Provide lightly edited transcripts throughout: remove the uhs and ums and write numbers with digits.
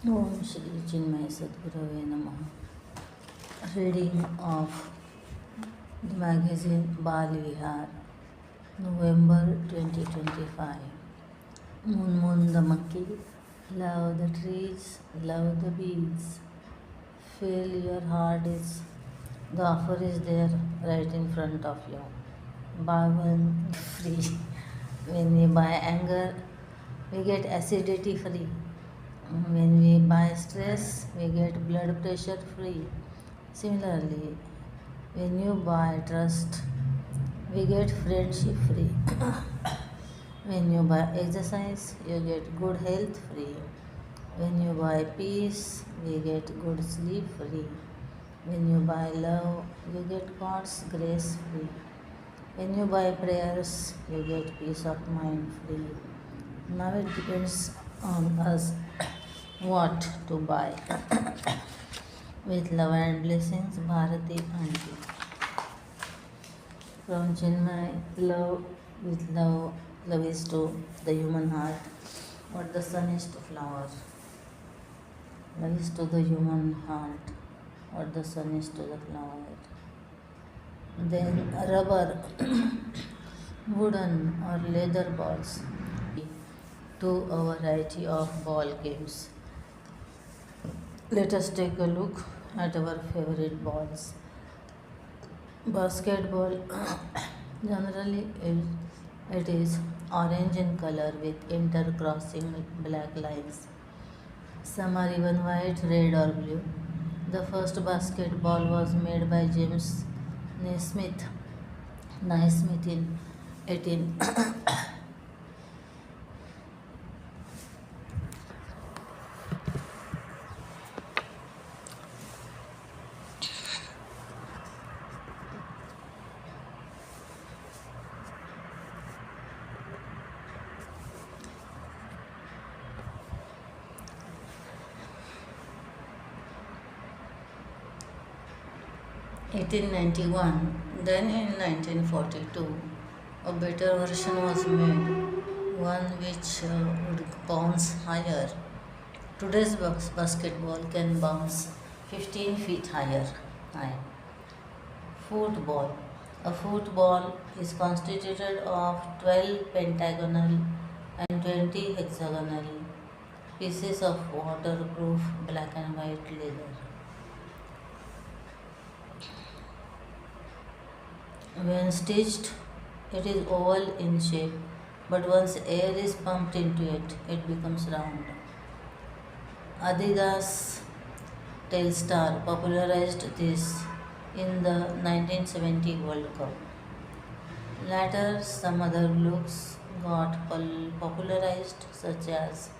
Om Shri Chinmaya Sadgurave Namaha. Reading of the magazine Balvihar, November 2025. Moon Moon the monkey, love the trees, love the bees. Feel your heart is, the offer is there right in front of you. Buy one free. When we buy anger, we get acidity free. When we buy stress, we get blood pressure free. Similarly, when you buy trust, we get friendship free. When you buy exercise, you get good health free. When you buy peace, we get good sleep free. When you buy love, you get God's grace free. When you buy prayers, you get peace of mind free. Now it depends on us what to buy. With love and blessings, Bharati Auntie. From Chinmay, love with love, love is to the human heart, what the sun is to flower. Love is to the human heart, what the sun is to the flower. Then rubber, wooden or leather balls, to a variety of ball games. Let us take a look at our favorite balls. Basketball generally it is orange in color with intercrossing black lines. Some are even white, red, or blue. The first basketball was made by James Naismith, Naismith in 18 1891. Then in 1942, a better version was made, one which would bounce higher. Today's basketball can bounce 15 feet higher. High. Football. A football is constituted of 12 pentagonal and 20 hexagonal pieces of waterproof black and white leather. When stitched, it is oval in shape, but once air is pumped into it, it becomes round. Adidas Telstar popularized this in the 1970 World Cup. Later, some other looks got popularized, such as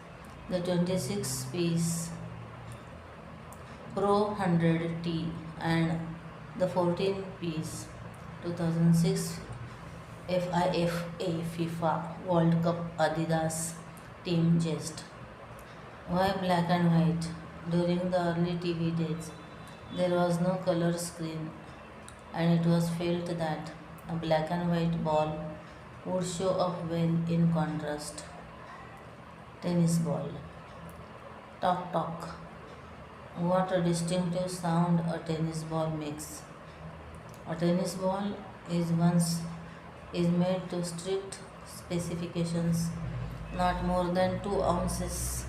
the 26-piece Pro 100T and the 14-piece 2006 FIFA World Cup Adidas team chest. Why black and white? During the early TV days, there was no color screen, and it was felt that a black and white ball would show up well in contrast. Tennis ball. Tock tock. What a distinctive sound a tennis ball makes. A tennis ball is made to strict specifications, not more than 2 ounces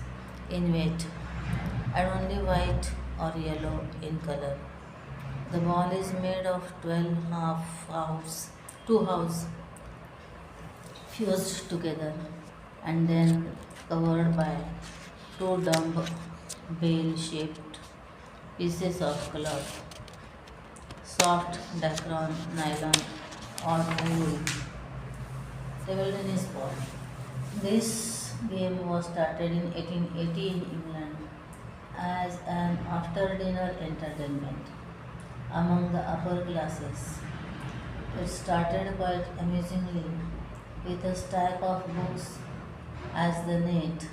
in weight, and only white or yellow in color. The ball is made of 12 two halves fused together and then covered by two dumbbell shaped pieces of cloth, soft Dacron, nylon, or wool. Table tennis ball. This game was started in 1880 in England as an after-dinner entertainment among the upper classes. It started quite amusingly with a stack of books as the net,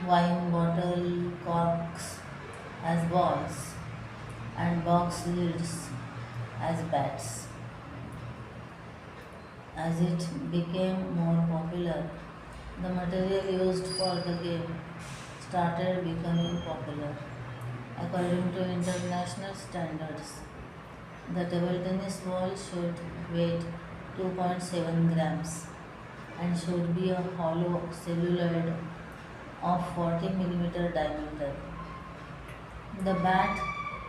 wine bottle corks as balls, and box lids as bats. As it became more popular, the material used for the game started becoming popular. According to international standards, the table tennis ball should weigh 2.7 grams and should be a hollow celluloid of 40 millimeter diameter. The bat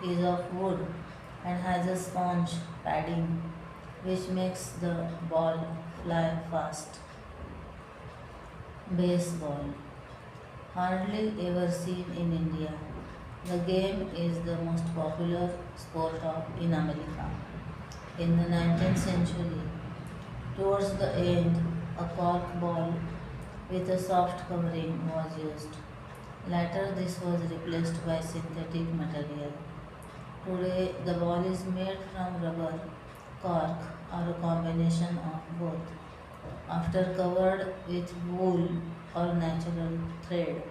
is of wood and has a sponge padding which makes the ball fly fast. Baseball, hardly ever seen in India. The game is the most popular sport in America. In the 19th century, towards the end, a cork ball with a soft covering was used. Later, this was replaced by synthetic material. Today, the ball is made from rubber, cork, or a combination of both. After covered with wool or natural thread,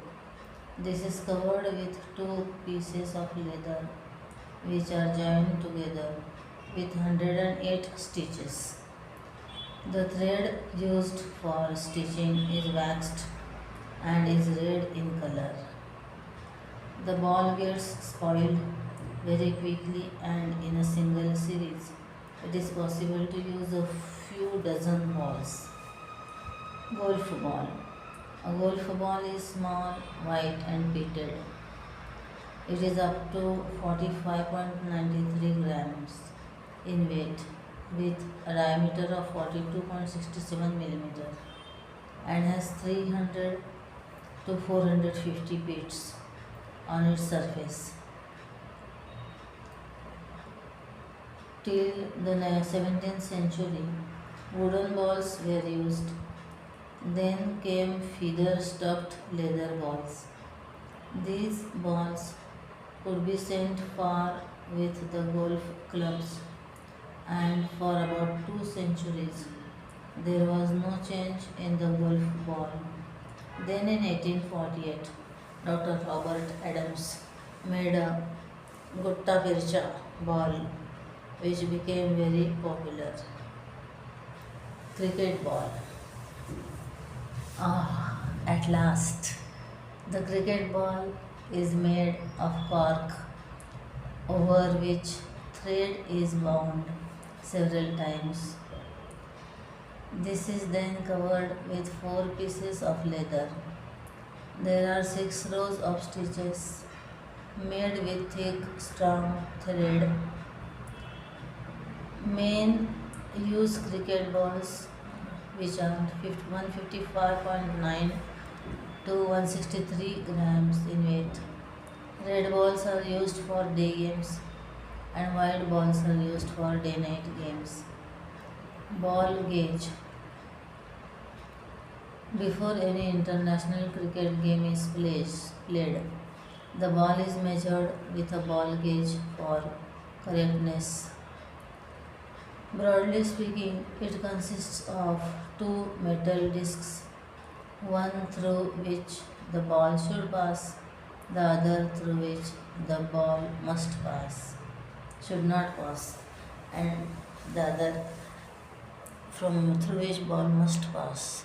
this is covered with two pieces of leather which are joined together with 108 stitches. The thread used for stitching is waxed and is red in color. The ball gets spoiled very quickly, and in a single series, it is possible to use a few dozen balls. Golf ball. A golf ball is small, white, and pitted. It is up to 45.93 grams in weight with a diameter of 42.67 millimeter and has 300 to 450 bits on its surface. Till the 17th century, wooden balls were used. Then came feather stuffed leather balls. These balls could be sent far with the golf clubs, and for about 2 centuries there was no change in the golf ball. Then in 1848, Dr. Robert Adams made a Gutta Pircha ball which became very popular. Cricket ball. At last, the cricket ball is made of cork over which thread is wound several times. This is then covered with 4 pieces of leather. There are 6 rows of stitches made with thick, strong thread. Men use cricket balls which are 155.9 to 163 grams in weight. Red balls are used for day games and white balls are used for day-night games. Ball gauge. Before any international cricket game is played, the ball is measured with a ball gauge for correctness. Broadly speaking, it consists of 2 metal discs, one through which the ball should pass, the other through which the ball should not pass, and the other through which ball must pass.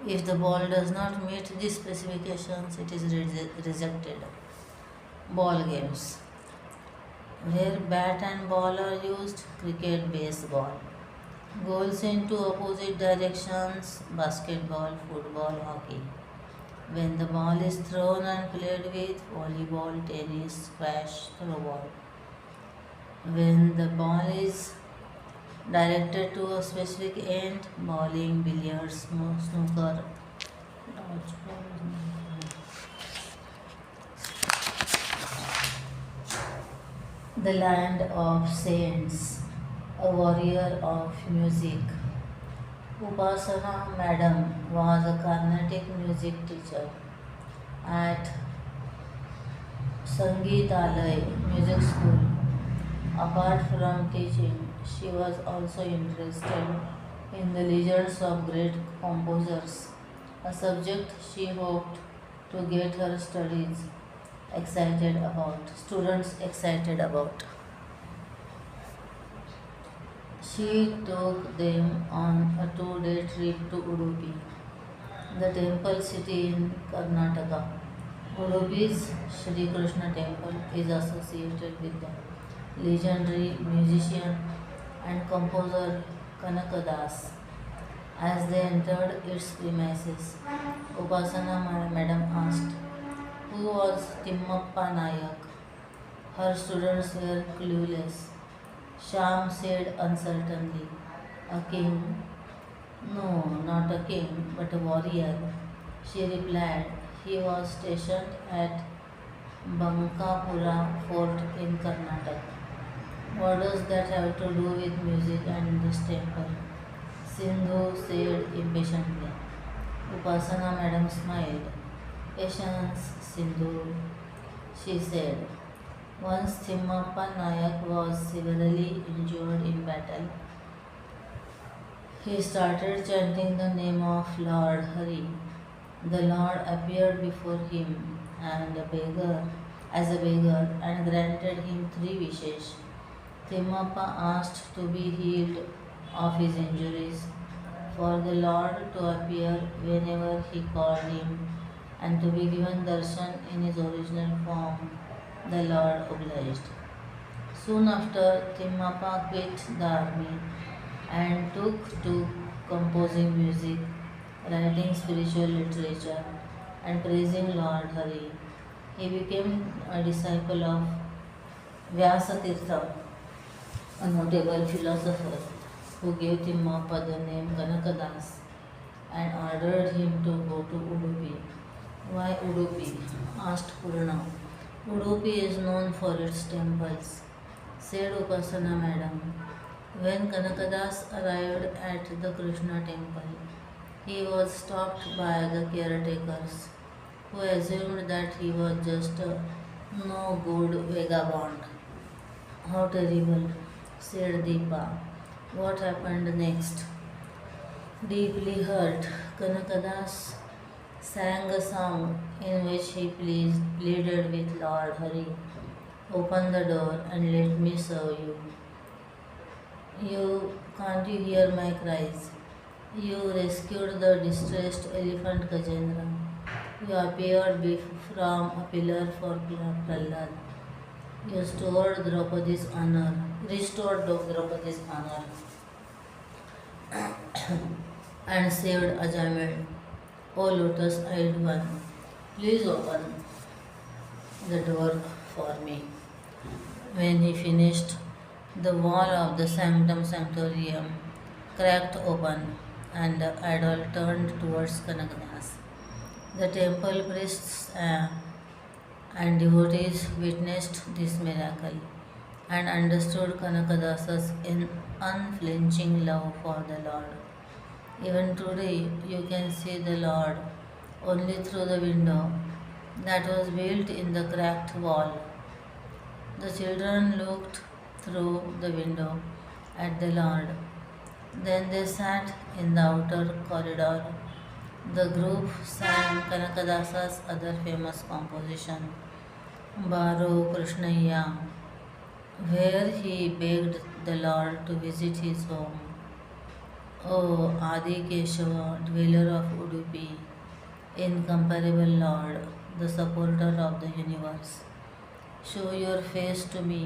If the ball does not meet these specifications, it is rejected. Ball games. Where bat and ball are used, cricket, baseball. Goals in 2 opposite directions, basketball, football, hockey. When the ball is thrown and played with, volleyball, tennis, squash, throwball. When the ball is directed to a specific end, bowling, billiards, snooker, dodgeball. The land of saints, a warrior of music. Upasana Madam was a Carnatic music teacher at Sangeetalay Music School. Apart from teaching, she was also interested in the legends of great composers, a subject she hoped to get her students excited about. She took them on a 2-day trip to Udupi. The temple city in Karnataka. Udupi's Sri Krishna temple is associated with the legendary musician and composer Kanakadas. As they entered its premises, Upasana Madam asked, "Who was Timmappa Nayak?" Her students were clueless. Sham said uncertainly, "A king." "No, not a king, but a warrior," she replied. "He was stationed at Bankapura fort in Karnataka." "What does that have to do with music and this temple?" Sindhu said impatiently. Upasana Madam smiled. "Patience, Sindhu," she said. Once Thimmappa Nayak was severely injured in battle. He started chanting the name of Lord Hari. The Lord appeared before him as a beggar and granted him three wishes. Thimmappa asked to be healed of his injuries, for the Lord to appear whenever he called him, and to be given darshan in his original form. The Lord obliged. Soon after, Thimmappa quit the army and took to composing music, writing spiritual literature, and praising Lord Hari. He became a disciple of Vyasatirtha, a notable philosopher who gave Timmappa the name Kanakadas and ordered him to go to Udupi. "Why Udupi?" asked Purna. "Udupi is known for its temples," said Upasana Madam. When Kanakadas arrived at the Krishna temple, he was stopped by the caretakers, who assumed that he was just a no good vagabond. "How terrible," said Deepa. "What happened next?" Deeply hurt, Kanakadas sang a song in which he pleaded with Lord Hari, "Open the door and let me serve you. Can't you hear my cries? You rescued the distressed elephant Gajendra. You appeared from a pillar for Prahlad. You restored Draupadi's honor, and saved Ajamil. O lotus-eyed one, please open the door for me." When he finished, the wall of the sanctum sanctorium cracked open, and the idol turned towards Kanakadas. The temple priests and devotees witnessed this miracle and understood Kanakadas's unflinching love for the Lord. Even today, you can see the Lord only through the window that was built in the cracked wall. The children looked through the window at the Lord. Then they sat in the outer corridor. The group sang Kanakadasa's other famous composition, Baro Krishnaya, where he begged the Lord to visit his home. "O Adi Keshava, dweller of Udupi, incomparable Lord, the supporter of the universe, show your face to me.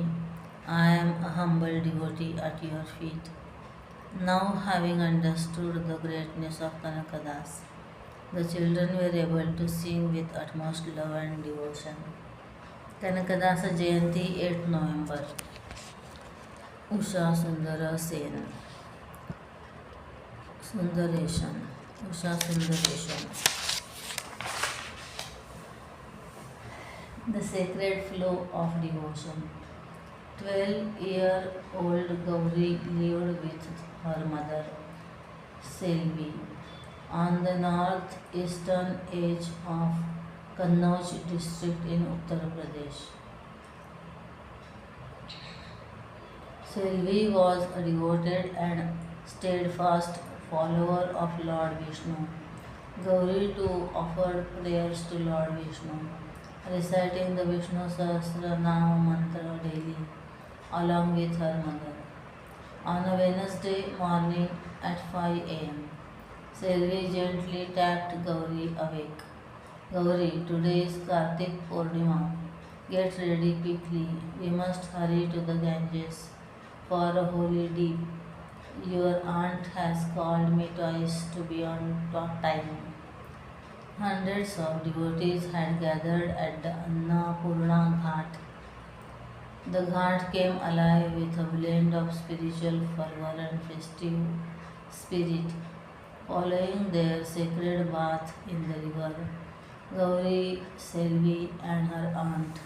I am a humble devotee at your feet." Now, having understood the greatness of Kanakadas, the children were able to sing with utmost love and devotion. Kanakadasa Jayanti, 8 November. Usha Sundara Sen. Sundareshan. Usha Sundareshan. The sacred flow of devotion. 12-year-old Gauri lived with her mother, Selvi, on the northeastern edge of Kannauj district in Uttar Pradesh. Selvi was a devoted and steadfast follower of Lord Vishnu. Gauri too offered prayers to Lord Vishnu, reciting the Vishnu Sahasranama mantra daily along with her mother. On a Wednesday morning at 5 a.m., Selvi gently tapped Gauri awake. Gauri, today is Kartik Purnima. Get ready quickly. We must hurry to the Ganges for a holy deep. Your aunt has called me twice to be on time. Hundreds of devotees had gathered at the Annapurna Ghat. The ghat came alive with a blend of spiritual fervor and festive spirit. Following their sacred bath in the river, Gauri, Selvi, and her aunt,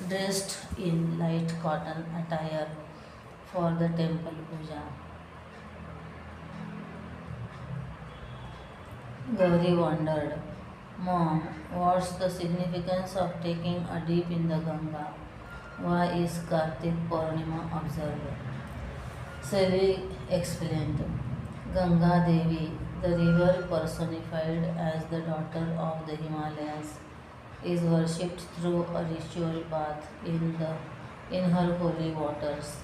dressed in light cotton attire for the temple puja. Gauri wondered, Mom, what's the significance of taking a dip in the Ganga? Why is Kartik Purnima observed? Selvi explained, Ganga Devi, the river personified as the daughter of the Himalayas, is worshipped through a ritual bath in her holy waters.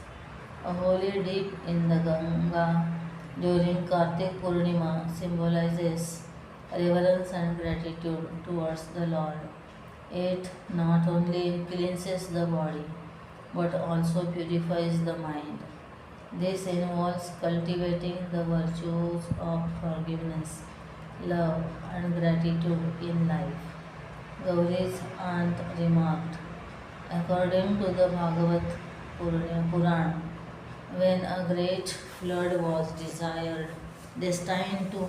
A holy dip in the Ganga during Kartik Purnima symbolizes reverence and gratitude towards the Lord. It not only cleanses the body but also purifies the mind. This involves cultivating the virtues of forgiveness, love, and gratitude in life. Gauri's aunt remarked, according to the Bhagavad Puran, when a great flood was destined to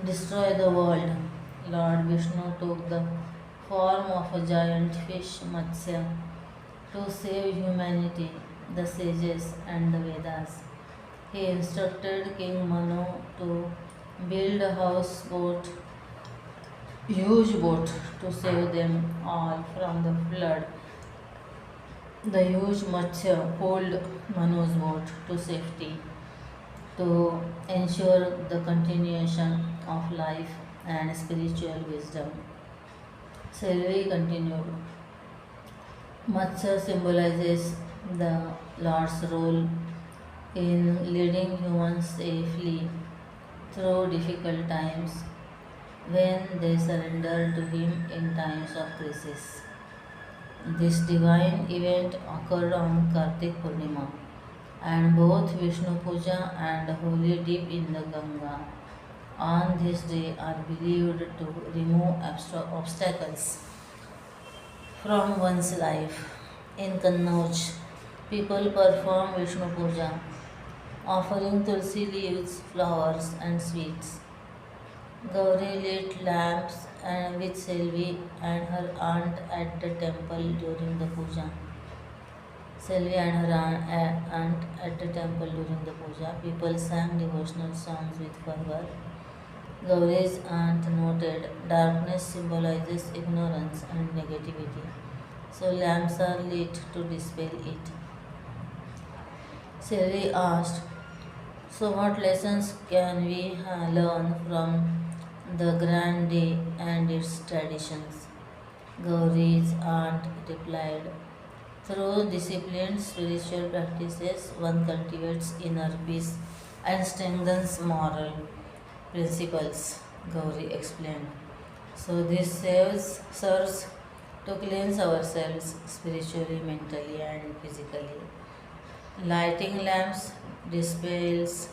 destroy the world, Lord Vishnu took the form of a giant fish Matsya to save humanity, the sages, and the Vedas. He instructed King Manu to build a huge boat to save them all from the flood. The huge Matsya pulled Manu's boat to safety to ensure the continuation of life and spiritual wisdom. Selvi continued, Matsya symbolizes the Lord's role in leading humans safely through difficult times when they surrender to Him in times of crisis. This divine event occurred on Kartik Purnima, and both Vishnu Puja and Holy Dip in the Ganga on this day are believed to remove obstacles from one's life. In Kannauj, people perform Vishnu Puja, offering tulsi leaves, flowers, and sweets. Gauri lit lamps and with Selvi and her aunt at the temple during the puja. Selvi and her aunt at the temple during the puja. People sang devotional songs with fervor. Gauri's aunt noted darkness symbolizes ignorance and negativity, so lamps are lit to dispel it. Selvi asked, so what lessons can we learn from the grand day and its traditions? Gauri's aunt replied, through disciplined spiritual practices, one cultivates inner peace and strengthens moral principles, Gauri explained. So, this serves to cleanse ourselves spiritually, mentally, and physically. Lighting lamps dispels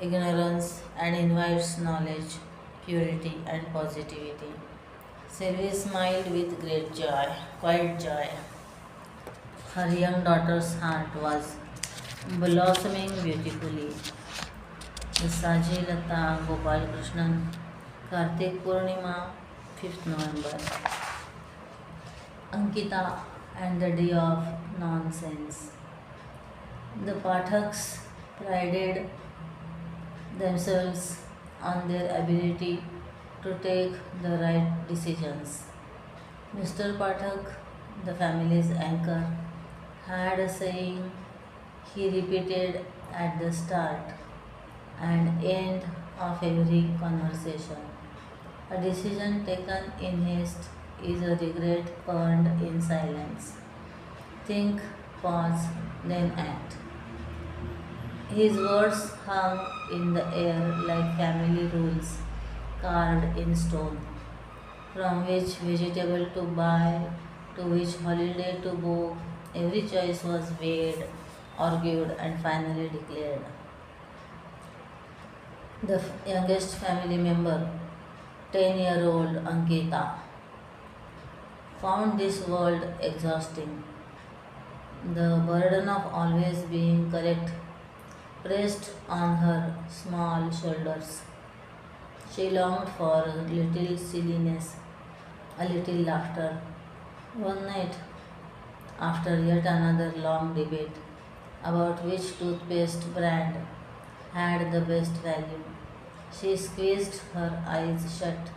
ignorance and invites knowledge, purity, and positivity. Sylvie smiled with great joy, quiet joy. Her young daughter's heart was blossoming beautifully. Saji Lata Gopal Krishnan, Kartik Purnima, 5th November. Ankita and the Day of Nonsense. The Pathaks prided themselves on their ability to take the right decisions. Mr. Pathak, the family's anchor, had a saying he repeated at the start and end of every conversation. A decision taken in haste is a regret earned in silence. Think, pause, then act. His words hung in the air like family rules carved in stone, from which vegetable to buy, to which holiday to book. Every choice was weighed, argued, and finally declared. The youngest family member, 10-year-old Ankita, found this world exhausting. The burden of always being correct pressed on her small shoulders. She longed for a little silliness, a little laughter. One night, after yet another long debate about which toothpaste brand had the best value, she squeezed her eyes shut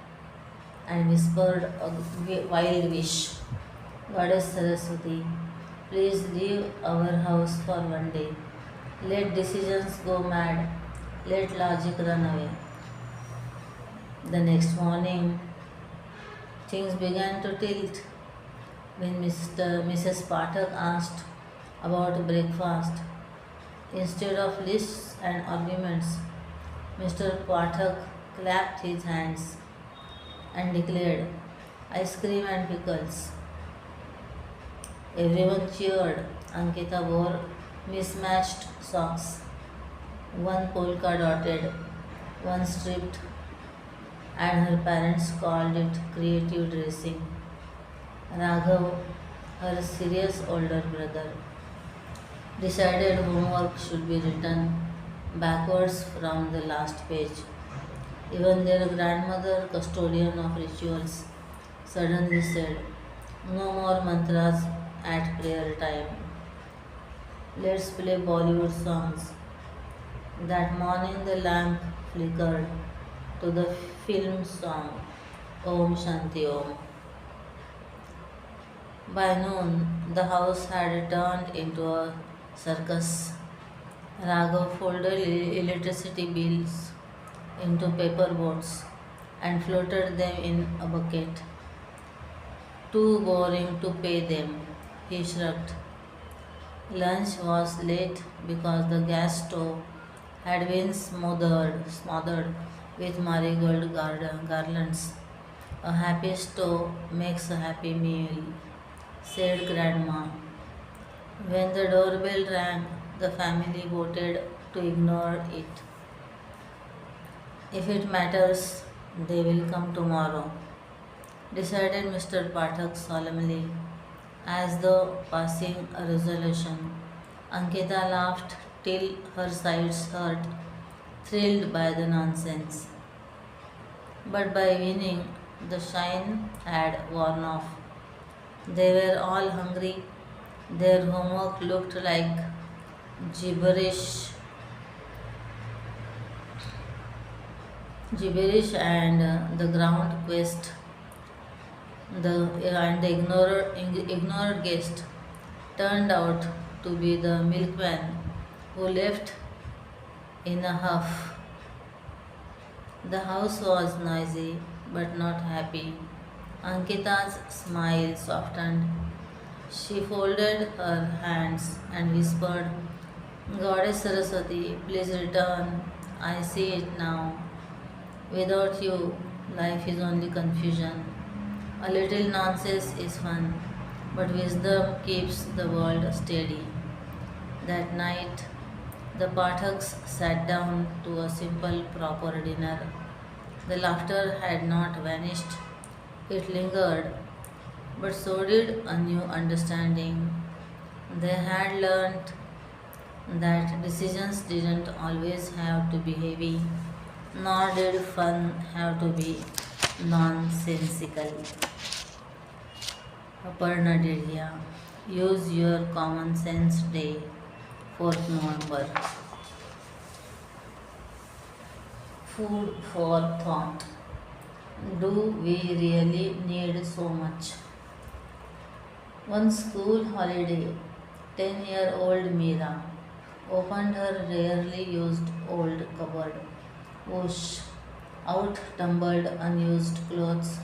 and whispered a wild wish. Goddess Saraswati, please leave our house for one day. Let decisions go mad. Let logic run away. The next morning, things began to tilt when Mrs. Pathak asked about breakfast. Instead of lists and arguments, Mr. Pathak clapped his hands and declared, ice cream and pickles. Everyone cheered. Ankita wore mismatched socks, one polka dotted, one stripped, and her parents called it creative dressing. Raghav, her serious older brother, decided homework should be written backwards from the last page. Even their grandmother, custodian of rituals, suddenly said, no more mantras at prayer time. Let's play Bollywood songs. That morning the lamp flickered to the film song Om Shanti Om. By noon, the house had turned into a circus. Raghav folded electricity bills into paper boats and floated them in a bucket. Too boring to pay them, he shrugged. Lunch was late because the gas stove had been smothered with marigold garlands. A happy stove makes a happy meal, said Grandma. When the doorbell rang, the family voted to ignore it. If it matters, they will come tomorrow, decided Mr. Pathak solemnly, as though passing a resolution. Ankita laughed till her sides hurt, thrilled by the nonsense. But by evening, the shine had worn off. They were all hungry. Their homework looked like gibberish, and the ground quest, the ignored guest turned out to be the milkman who left in a huff. The house was noisy but not happy. Ankita's smile softened. She folded her hands and whispered, Goddess Saraswati, please return. I see it now. Without you, life is only confusion. A little nonsense is fun, but wisdom keeps the world steady. That night, the Pathaks sat down to a simple, proper dinner. The laughter had not vanished, it lingered, but so did a new understanding. They had learnt that decisions didn't always have to be heavy, nor did fun have to be nonsensical. Aparna Dedia. Use your common sense day, 4th November. Food for thought. Do we really need so much? One school holiday, 10-year-old Meera opened her rarely used old cupboard. Whoosh! Out tumbled unused clothes,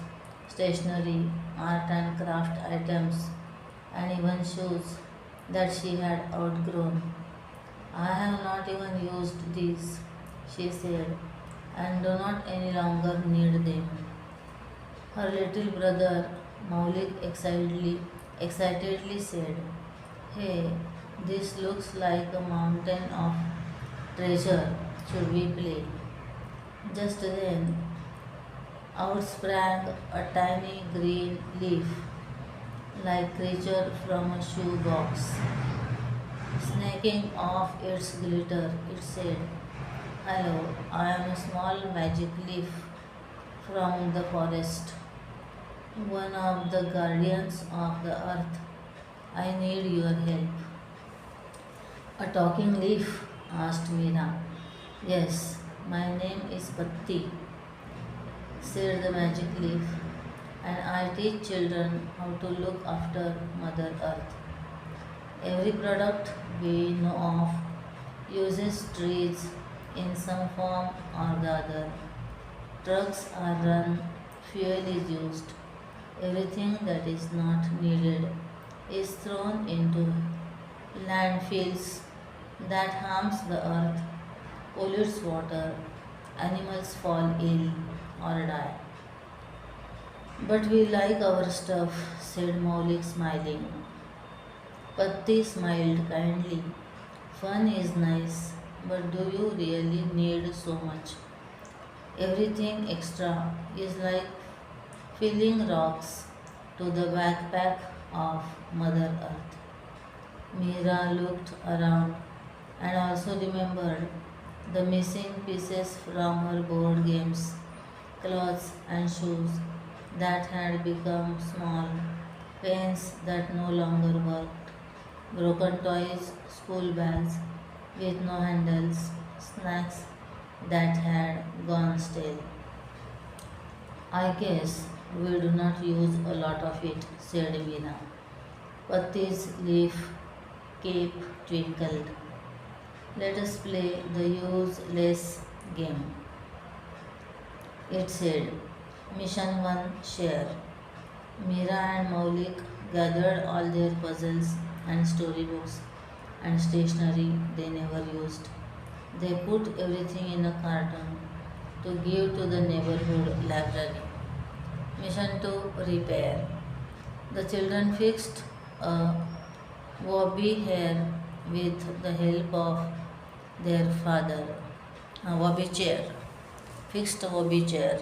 stationery, art and craft items, and even shoes that she had outgrown. I have not even used these, she said, and do not any longer need them. Her little brother Maulik excitedly said, Hey, this looks like a mountain of treasure. Should we play? Just then, out sprang a tiny green leaf like creature from a shoe box. Snaking off its glitter, it said, Hello, I am a small magic leaf from the forest, one of the guardians of the earth. I need your help. A talking leaf? Asked Meera. Yes, my name is Patti, said the magic leaf, and I teach children how to look after Mother Earth. Every product we know of uses trees in some form or the other. Trucks are run, fuel is used. Everything that is not needed is thrown into landfills that harms the earth, pollutes water, animals fall ill or die. But we like our stuff, said Maulik smiling. Patti smiled kindly. Fun is nice, but do you really need so much? Everything extra is like filling rocks to the backpack of Mother Earth. Meera looked around and also remembered the missing pieces from her board games, clothes, and shoes that had become small, pens that no longer worked, broken toys, school bags with no handles, snacks that had gone stale. I guess we do not use a lot of it, said Meena. Patti's leaf cape twinkled. Let us play the useless game. It said, Mission 1 Share. Meera and Maulik gathered all their puzzles and storybooks and stationery they never used. They put everything in a carton to give to the neighborhood library. Mission 2 Repair. The children fixed a wobbly hair with the help of their father. A wobbly chair. Fixed a wobbly chair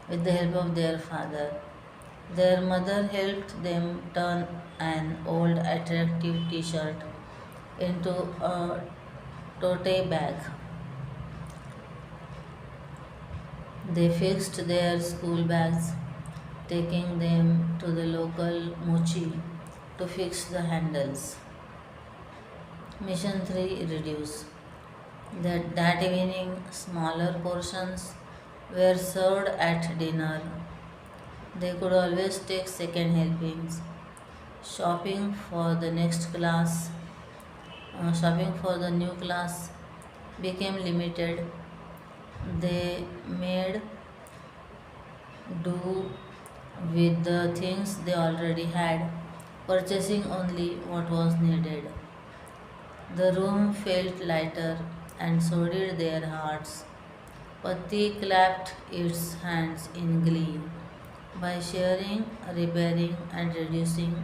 with the help of their father. Their mother helped them turn an old attractive t-shirt into a tote bag. They fixed their school bags, taking them to the local mochi to fix the handles. Mission 3 Reduce. That evening, smaller portions were served at dinner. They could always take second helpings. Shopping for the next class, shopping for the new class became limited. They made do with the things they already had, purchasing only what was needed. The room felt lighter, and so did their hearts. Patti clapped its hands in glee. By sharing, repairing, and reducing,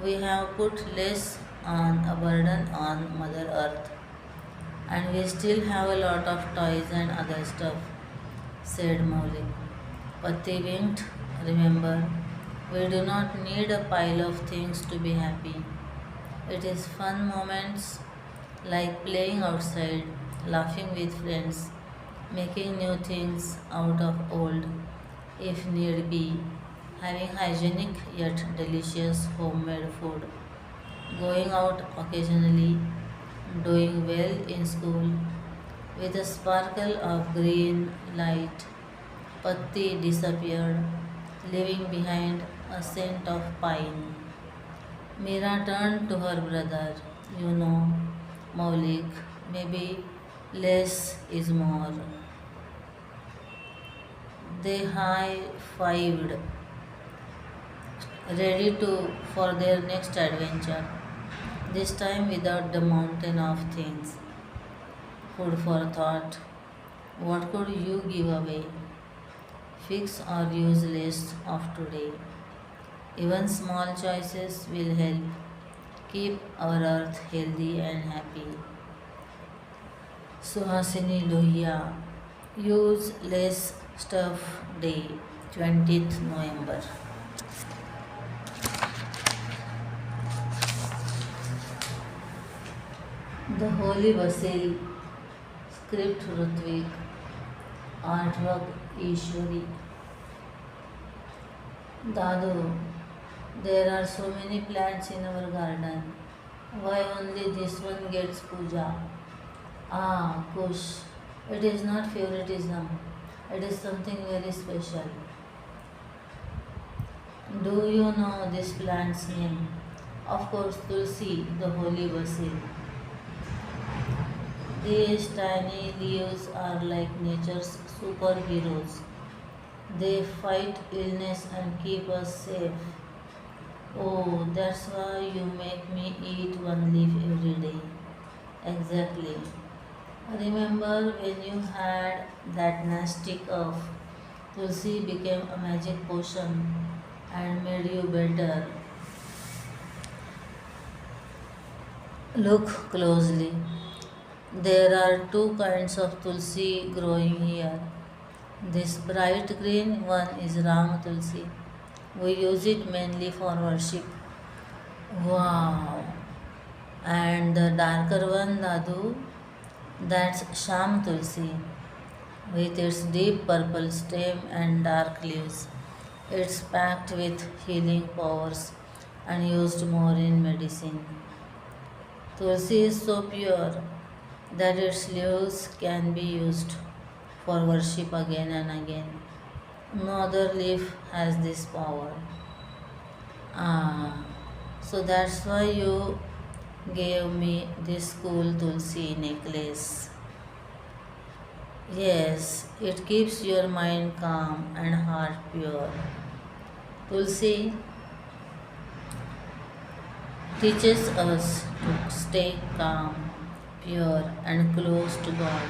we have put less on a burden on Mother Earth. And we still have a lot of toys and other stuff, said Maulik. Patti winked. Remember, we do not need a pile of things to be happy. It is fun moments like playing outside, laughing with friends, making new things out of old, if need be, having hygienic yet delicious homemade food, going out occasionally, doing well in school, with a sparkle of green light. Patti disappeared, leaving behind a scent of pine. Meera turned to her brother. You know, Maulik, maybe less is more. They high-fived, ready to for their next adventure. this time without the mountain of things. Food for thought. What could you give away? Fix or use list of today. Even small choices will help keep our earth healthy and happy. Suhasini Lohia. Use less stuff day, 20th November. The Holy Vasil. Script Rutvik. Artwork Ishwari. Dadu, there are so many plants in our garden. Why only this one gets puja? Ah, Kush, it is not favoritism. It is something very special. Do you know this plant's name? Of course, Tulsi, the holy basil. These tiny leaves are like nature's superheroes. They fight illness and keep us safe. Oh, that's why you make me eat one leaf every day. Exactly. Remember when you had that nasty cough? Tulsi became a magic potion and made you better. Look closely. There are two kinds of tulsi growing here. This bright green one is Ram Tulsi. We use it mainly for worship. Wow! And the darker one, Dadu, that's Sham Tulsi with its deep purple stem and dark leaves. It's packed with healing powers and used more in medicine. Tulsi is so pure that its leaves can be used for worship again and again. No other leaf has this power. Ah, so that's why you gave me this cool Tulsi necklace. Yes, it keeps your mind calm and heart pure. Tulsi teaches us to stay calm, pure, and close to God.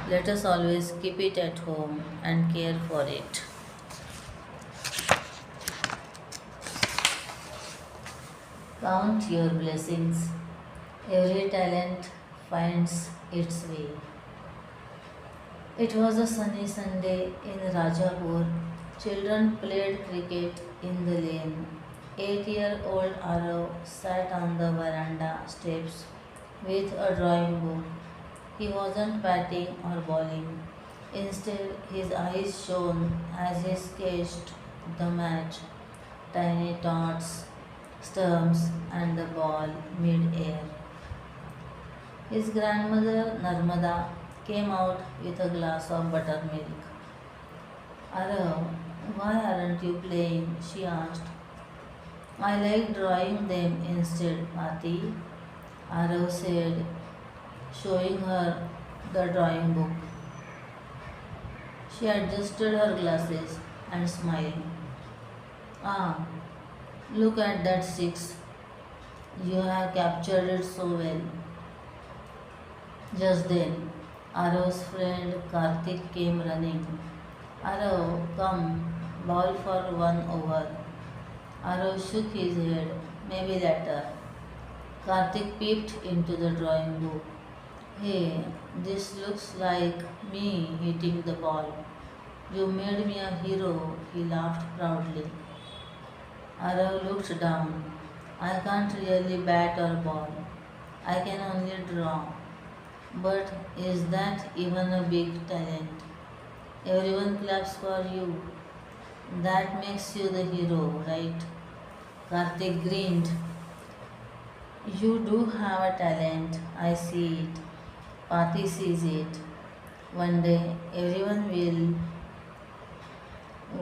Let us always keep it at home and care for it. Count your blessings. Every talent finds its way. It was a sunny Sunday in Rajapur. Children played cricket in the lane. 8-year-old Arav sat on the veranda steps with a drawing book. He wasn't batting or bowling. Instead, his eyes shone as he sketched the match, tiny dots, stumps, and the ball mid-air. His grandmother Narmada came out with a glass of buttermilk. Arav, why aren't you playing? She asked. I like drawing them instead, Pati, Arav said, showing her the drawing book. She adjusted her glasses and smiled. Ah, look at that six. You have captured it so well. Just then, Arav's friend Karthik came running. Arav, come, ball for 1 over. Arav shook his head. Maybe later. Karthik peeped into the drawing book. Hey, this looks like me hitting the ball. You made me a hero, he laughed proudly. Arav looked down. I can't really bat or ball. I can only draw. But is that even a big talent? Everyone claps for you. That makes you the hero, right? Karthik grinned. You do have a talent, I see it. Pati sees it. One day everyone will.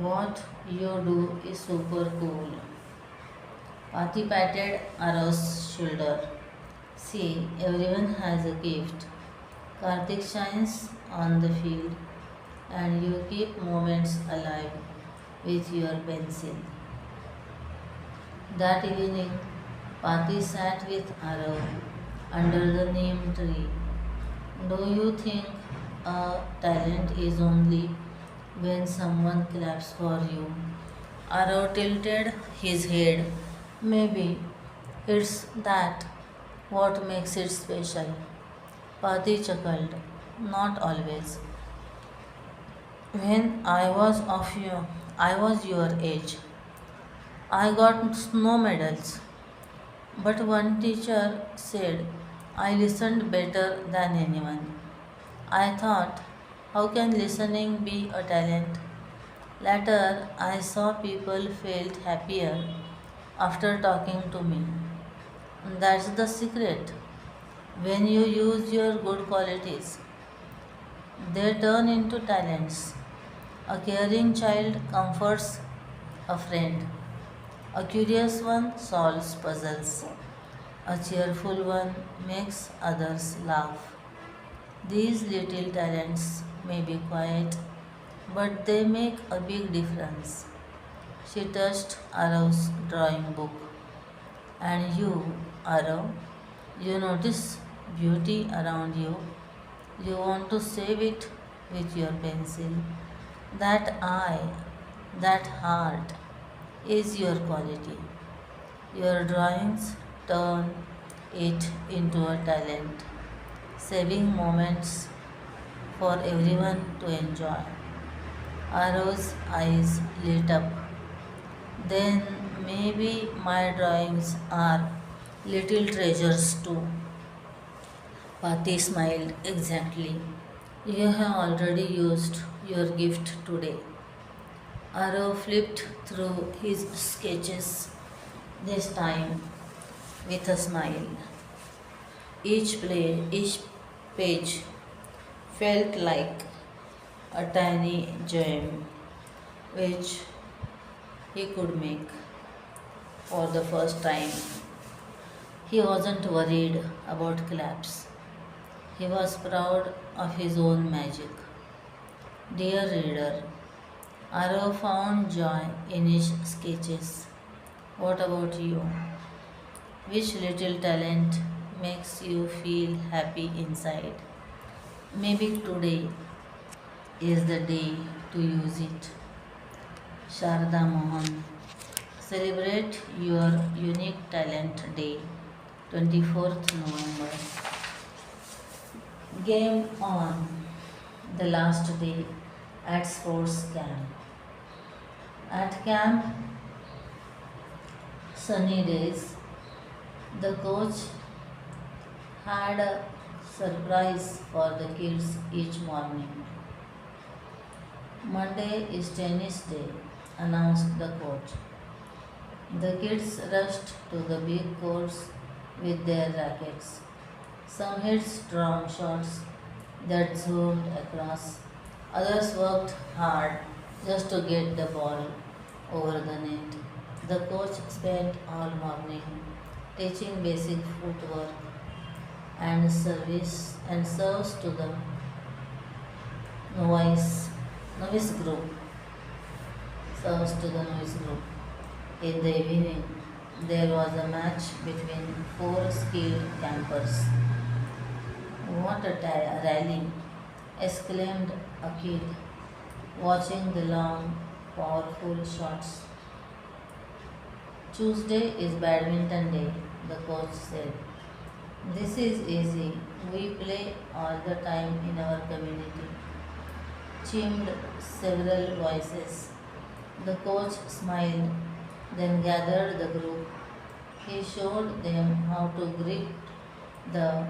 What you do is super cool. Pati patted Arav's shoulder. See, everyone has a gift. Karthik shines on the field and you keep moments alive with your pencil. That evening, Pati sat with Arav under the neem tree. Do you think a talent is only when someone claps for you? Arav tilted his head. Maybe it's that what makes it special. Pati chuckled. Not always. When I was your age. I got no medals. But one teacher said I listened better than anyone. I thought, how can listening be a talent? Later, I saw people felt happier after talking to me. That's the secret. When you use your good qualities, they turn into talents. A caring child comforts a friend. A curious one solves puzzles. A cheerful one makes others laugh. These little talents may be quiet, but they make a big difference. She touched Arav's drawing book. And you, Arav, you notice beauty around you. You want to save it with your pencil. That eye, that heart is your quality. Your drawings turn it into a talent, saving moments for everyone to enjoy. Aro's eyes lit up. Then maybe my drawings are little treasures too. Pati smiled. Exactly. You have already used your gift today. Arrow flipped through his sketches, this time with a smile. Each page felt like a tiny gem which he could make for the first time. He wasn't worried about claps. He was proud of his own magic. Dear reader, Arav found joy in his sketches. What about you? Which little talent makes you feel happy inside? Maybe today is the day to use it. Sharda Mohan. Celebrate your unique talent day, 24th November. Game on, the last day at sports camp. At camp, sunny days, the coach had a surprise for the kids each morning. Monday is tennis day, announced the coach. The kids rushed to the big courts with their rackets. Some hit strong shots that zoomed across. Others worked hard just to get the ball over the net. The coach spent all morning teaching basic footwork and serves to the novice novice group. Serves to the novice group. In the evening, there was a match between four skilled campers. What a rally! Exclaimed a kid, watching the long, powerful shots. Tuesday is badminton day, the coach said. This is easy. We play all the time in our community. Chimed several voices. The coach smiled, then gathered the group. He showed them how to grip the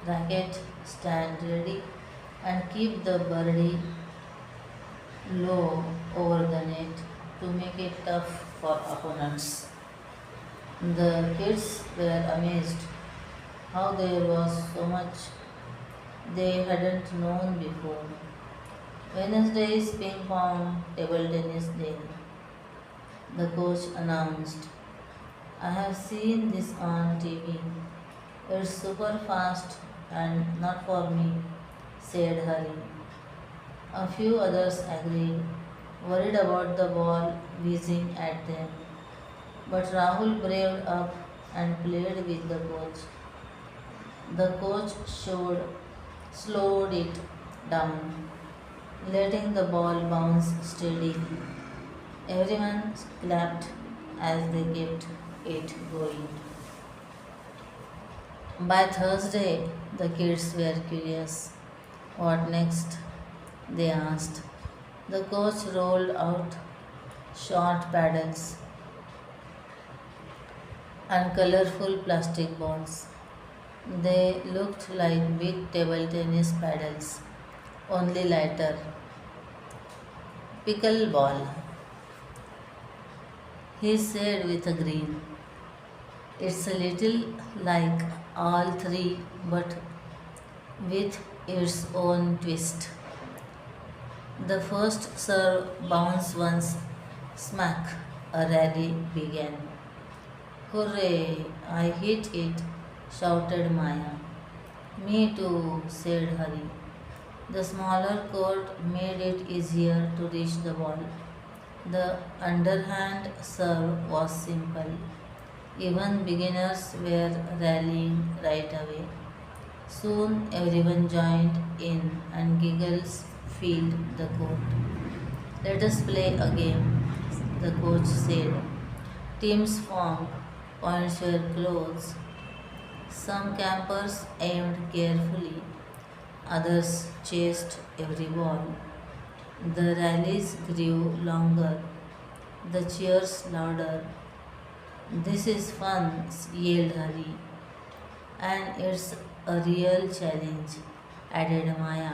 racket, stand ready, and keep the birdie low over the net to make it tough for opponents. The kids were amazed how there was so much they hadn't known before. Wednesday is ping pong table tennis day. The coach announced, I have seen this on TV. It's super fast and not for me, said Hari. A few others agreed, worried about the ball whizzing at them. But Rahul braved up and played with the coach. The coach slowed it down, letting the ball bounce steadily. Everyone clapped as they kept it going. By Thursday, the kids were curious. What next? They asked. The coach rolled out short paddles and colorful plastic balls. They looked like big table tennis paddles, only lighter. Pickleball, he said with a grin. It's a little like all three, but with its own twist. The first serve bounced once, smack, a rally began. Hooray, I hit it, shouted Maya. Me too, said Hari. The smaller court made it easier to reach the ball. The underhand serve was simple. Even beginners were rallying right away. Soon everyone joined in and giggles filled the court. Let us play a game, the coach said. Teams formed, points were close. Some campers aimed carefully, others chased every ball. The rallies grew longer, the cheers louder. This is fun, yelled Hari. And it's a real challenge, added Maya,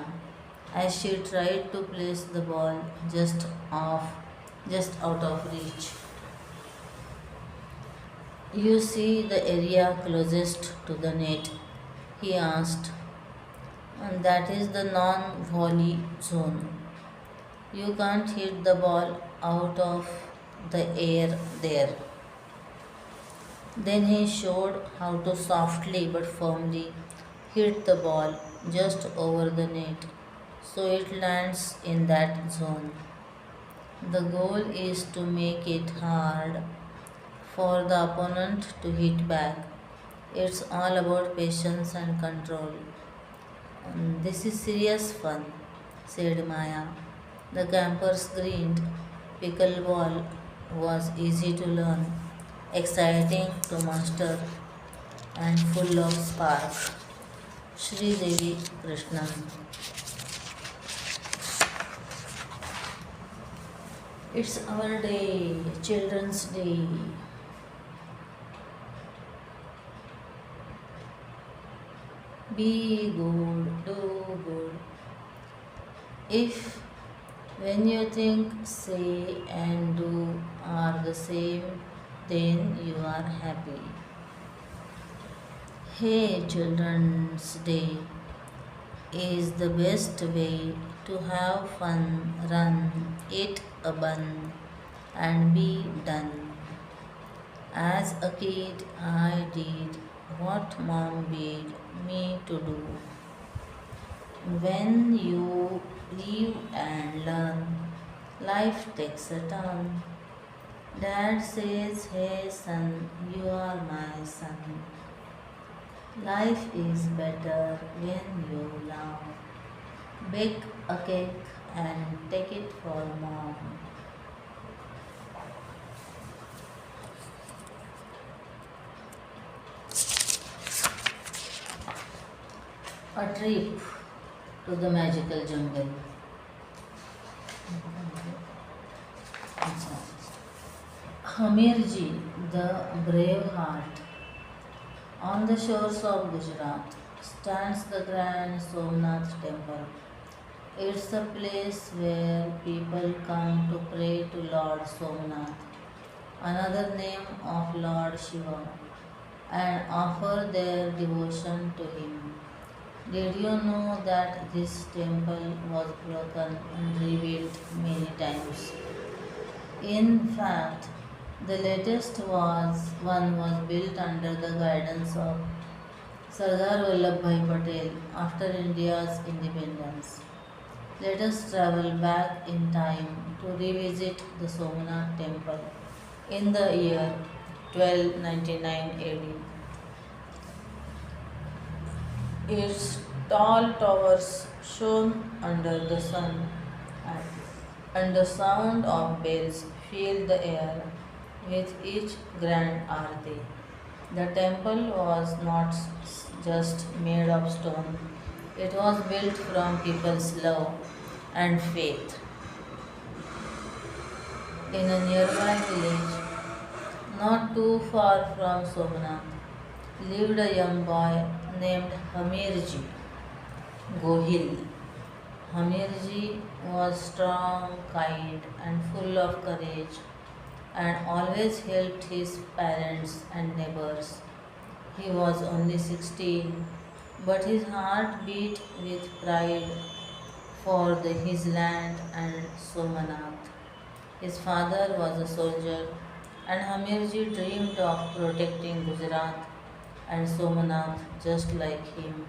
as she tried to place the ball just out of reach. You see the area closest to the net? He asked. And that is the non volley zone. You can't hit the ball out of the air there. Then he showed how to softly but firmly hit the ball just over the net so it lands in that zone. The goal is to make it hard for the opponent to hit back. It's all about patience and control. This is serious fun, said Maya. The campers grinned. Pickleball was easy to learn, exciting to master, and full of spark. Shri Devi Krishnan. It's our day, Children's Day. Be good, do good. If when you think, say, and do are the same, then you are happy. Hey, Children's Day is the best way to have fun, run, eat a bun, and be done. As a kid, I did what mom bid me to do. When you live and learn, life takes a turn. Dad says, hey son, you are my son. Life is better when you love. Bake a cake and take it for mom. A trip to the magical jungle. Hamirji, the brave heart. On the shores of Gujarat stands the grand Somnath temple. It's a place where people come to pray to Lord Somnath, another name of Lord Shiva, and offer their devotion to him. Did you know that this temple was broken and rebuilt many times? In fact, the latest one was built under the guidance of Sardar Vallabhbhai Patel after India's independence. Let us travel back in time to revisit the Somnath temple in the year 1299 AD. Its tall towers shone under the sun, and the sound of bells filled the air with each grand arti. The temple was not just made of stone, it was built from people's love and faith. In a nearby village, not too far from Somnath, lived a young boy named Hamirji Gohil. Hamirji was strong, kind, and full of courage, and always helped his parents and neighbors. He was only 16, but his heart beat with pride for his land and Somanath. His father was a soldier, and Hamirji dreamed of protecting Gujarat and Somanath just like him.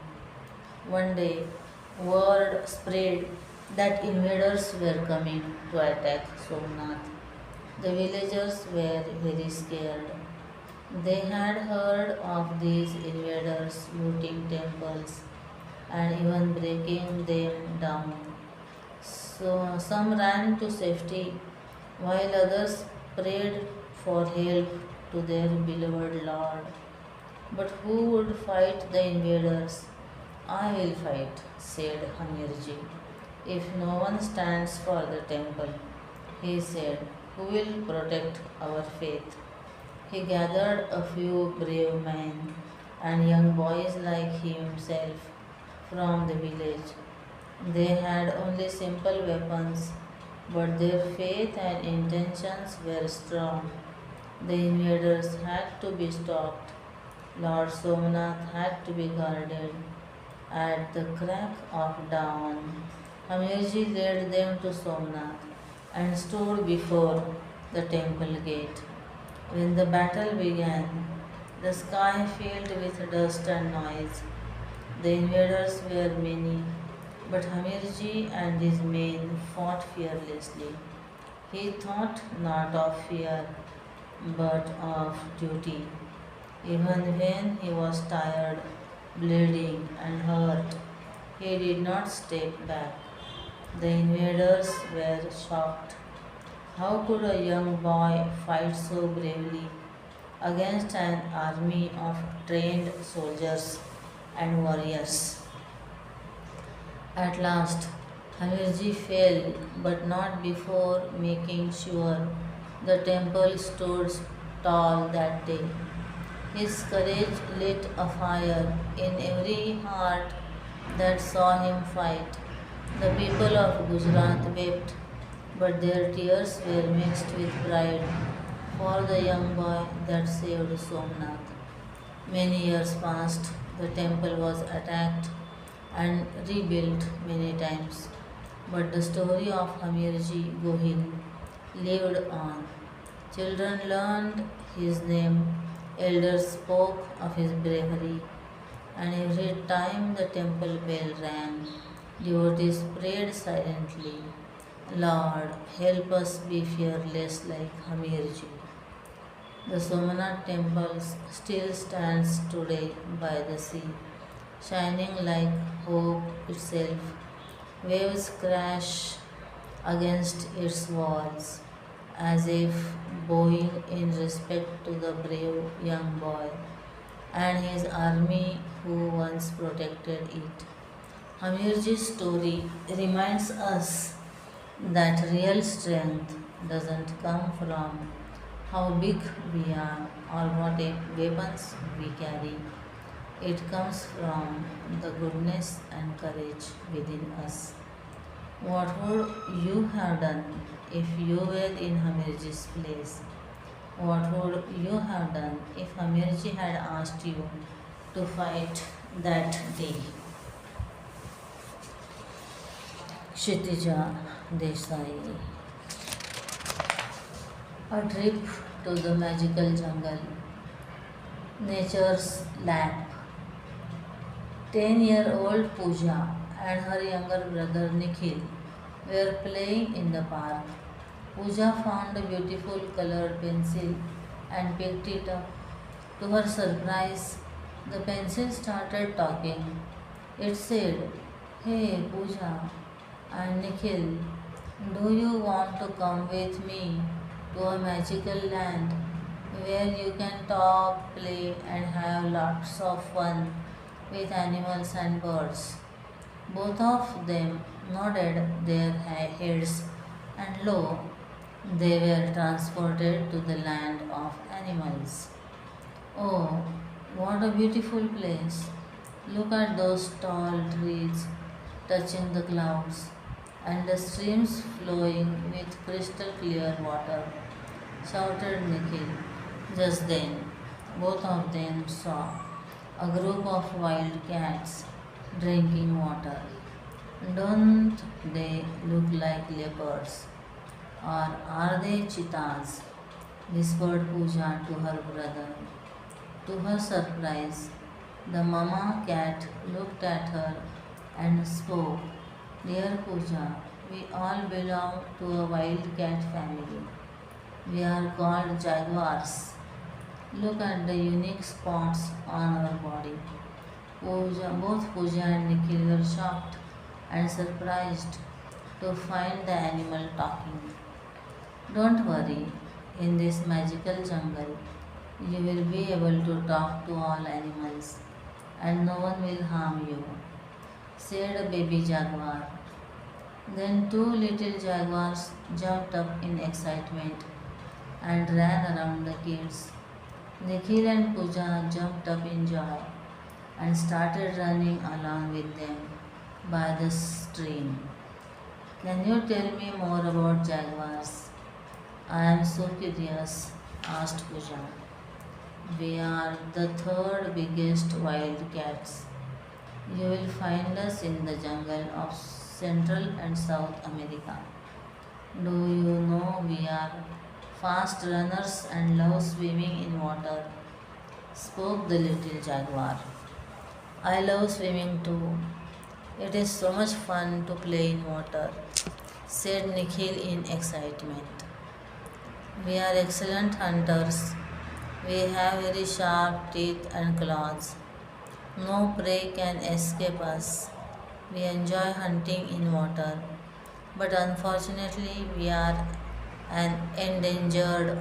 One day, word spread that invaders were coming to attack Somnath. The villagers were very scared. They had heard of these invaders looting temples and even breaking them down. So some ran to safety while others prayed for help to their beloved Lord. But who would fight the invaders? I will fight, said Hamirji. If no one stands for the temple, he said, who will protect our faith? He gathered a few brave men and young boys like himself from the village. They had only simple weapons, but their faith and intentions were strong. The invaders had to be stopped. Lord Somnath had to be guarded. At the crack of dawn, Hamirji led them to Somnath and stood before the temple gate. When the battle began, the sky filled with dust and noise. The invaders were many, but Hamirji and his men fought fearlessly. He thought not of fear, but of duty. Even when he was tired, bleeding, and hurt, he did not step back. The invaders were shocked. How could a young boy fight so bravely against an army of trained soldiers and warriors? At last, Hamirji fell, but not before making sure the temple stood tall that day. His courage lit a fire in every heart that saw him fight. The people of Gujarat wept, but their tears were mixed with pride for the young boy that saved Somnath. Many years passed, the temple was attacked and rebuilt many times, but the story of Hamirji Gohil lived on. Children learned his name, elders spoke of his bravery, and every time the temple bell rang, devotees prayed silently, Lord, help us be fearless like Hamirji. The Somanath temple still stands today by the sea, shining like hope itself. Waves crash against its walls, as if bowing in respect to the brave young boy and his army who once protected it. Hamirji's story reminds us that real strength doesn't come from how big we are or what weapons we carry. It comes from the goodness and courage within us. What would you have done if you were in Hamirji's place? What would you have done if Hamirji had asked you to fight that day? Kshitija Desai. A trip to the magical jungle, nature's lap. 10-year-old Pooja and her younger brother Nikhil were playing in the park. Pooja found a beautiful colored pencil and picked it up. To her surprise, the pencil started talking. It said, "Hey Pooja and Nikhil, do you want to come with me to a magical land where you can talk, play, and have lots of fun with animals and birds?" Both of them nodded their heads, and lo, they were transported to the land of animals. Oh, what a beautiful place! Look at those tall trees touching the clouds and the streams flowing with crystal clear water, shouted Nikhil. Just then, both of them saw a group of wild cats drinking water. Don't they look like leopards? Or are they cheetahs? Whispered Pooja to her brother. To her surprise, the mama cat looked at her and spoke. Dear Pooja, we all belong to a wild cat family. We are called jaguars. Look at the unique spots on our body. Both Pooja and Nikhil were shocked and surprised to find the animal talking. Don't worry, in this magical jungle, you will be able to talk to all animals and no one will harm you, said a baby jaguar. Then two little jaguars jumped up in excitement and ran around the kids. Nikhil and Pooja jumped up in joy and started running along with them by the stream. Can you tell me more about jaguars? I am so curious, asked Pooja. We are the third biggest wild cats. You will find us in the jungle of Central and South America. Do you know we are fast runners and love swimming in water? Spoke the little jaguar. I love swimming too. It is so much fun to play in water, said Nikhil in excitement. We are excellent hunters. We have very sharp teeth and claws. No prey can escape us. We enjoy hunting in water, but unfortunately, we are an endangered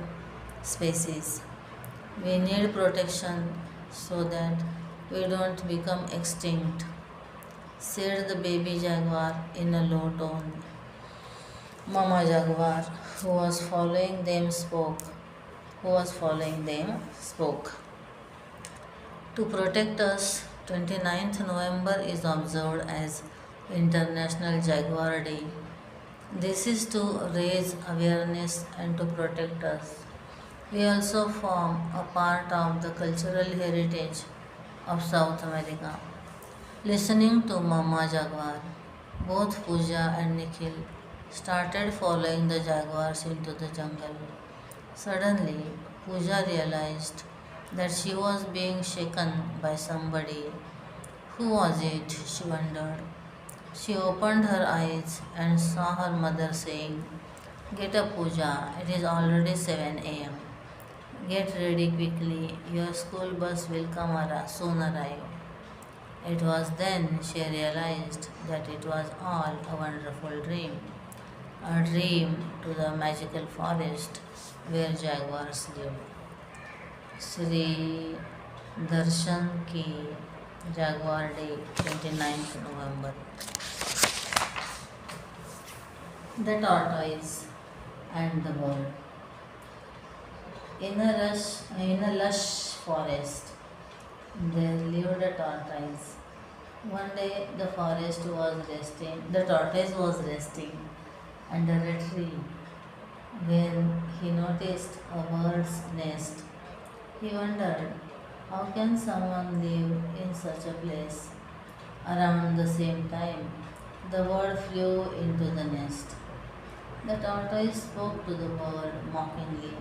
species. We need protection so that we don't become extinct, said the baby jaguar in a low tone. Mama jaguar, who was following them, spoke. To protect us, 29th November is observed as International Jaguar Day. This is to raise awareness and to protect us. We also form a part of the cultural heritage of South America. Listening to Mama Jaguar, both Pooja and Nikhil started following the jaguars into the jungle. Suddenly, Pooja realized that she was being shaken by somebody. Who was it? She wondered. She opened her eyes and saw her mother saying, "Get up, Pooja, it is already 7 a.m. Get ready quickly, your school bus will soon arrive." It was then she realized that it was all a wonderful dream, a dream to the magical forest where jaguars live. Sri Darshan Ki Jaguar Day, 29th November. The tortoise and the bird. In a lush forest, there lived a tortoise. One day the tortoise was resting under a tree when he noticed a bird's nest. He wondered, how can someone live in such a place? Around the same time, the bird flew into the nest. The tortoise spoke to the bird mockingly.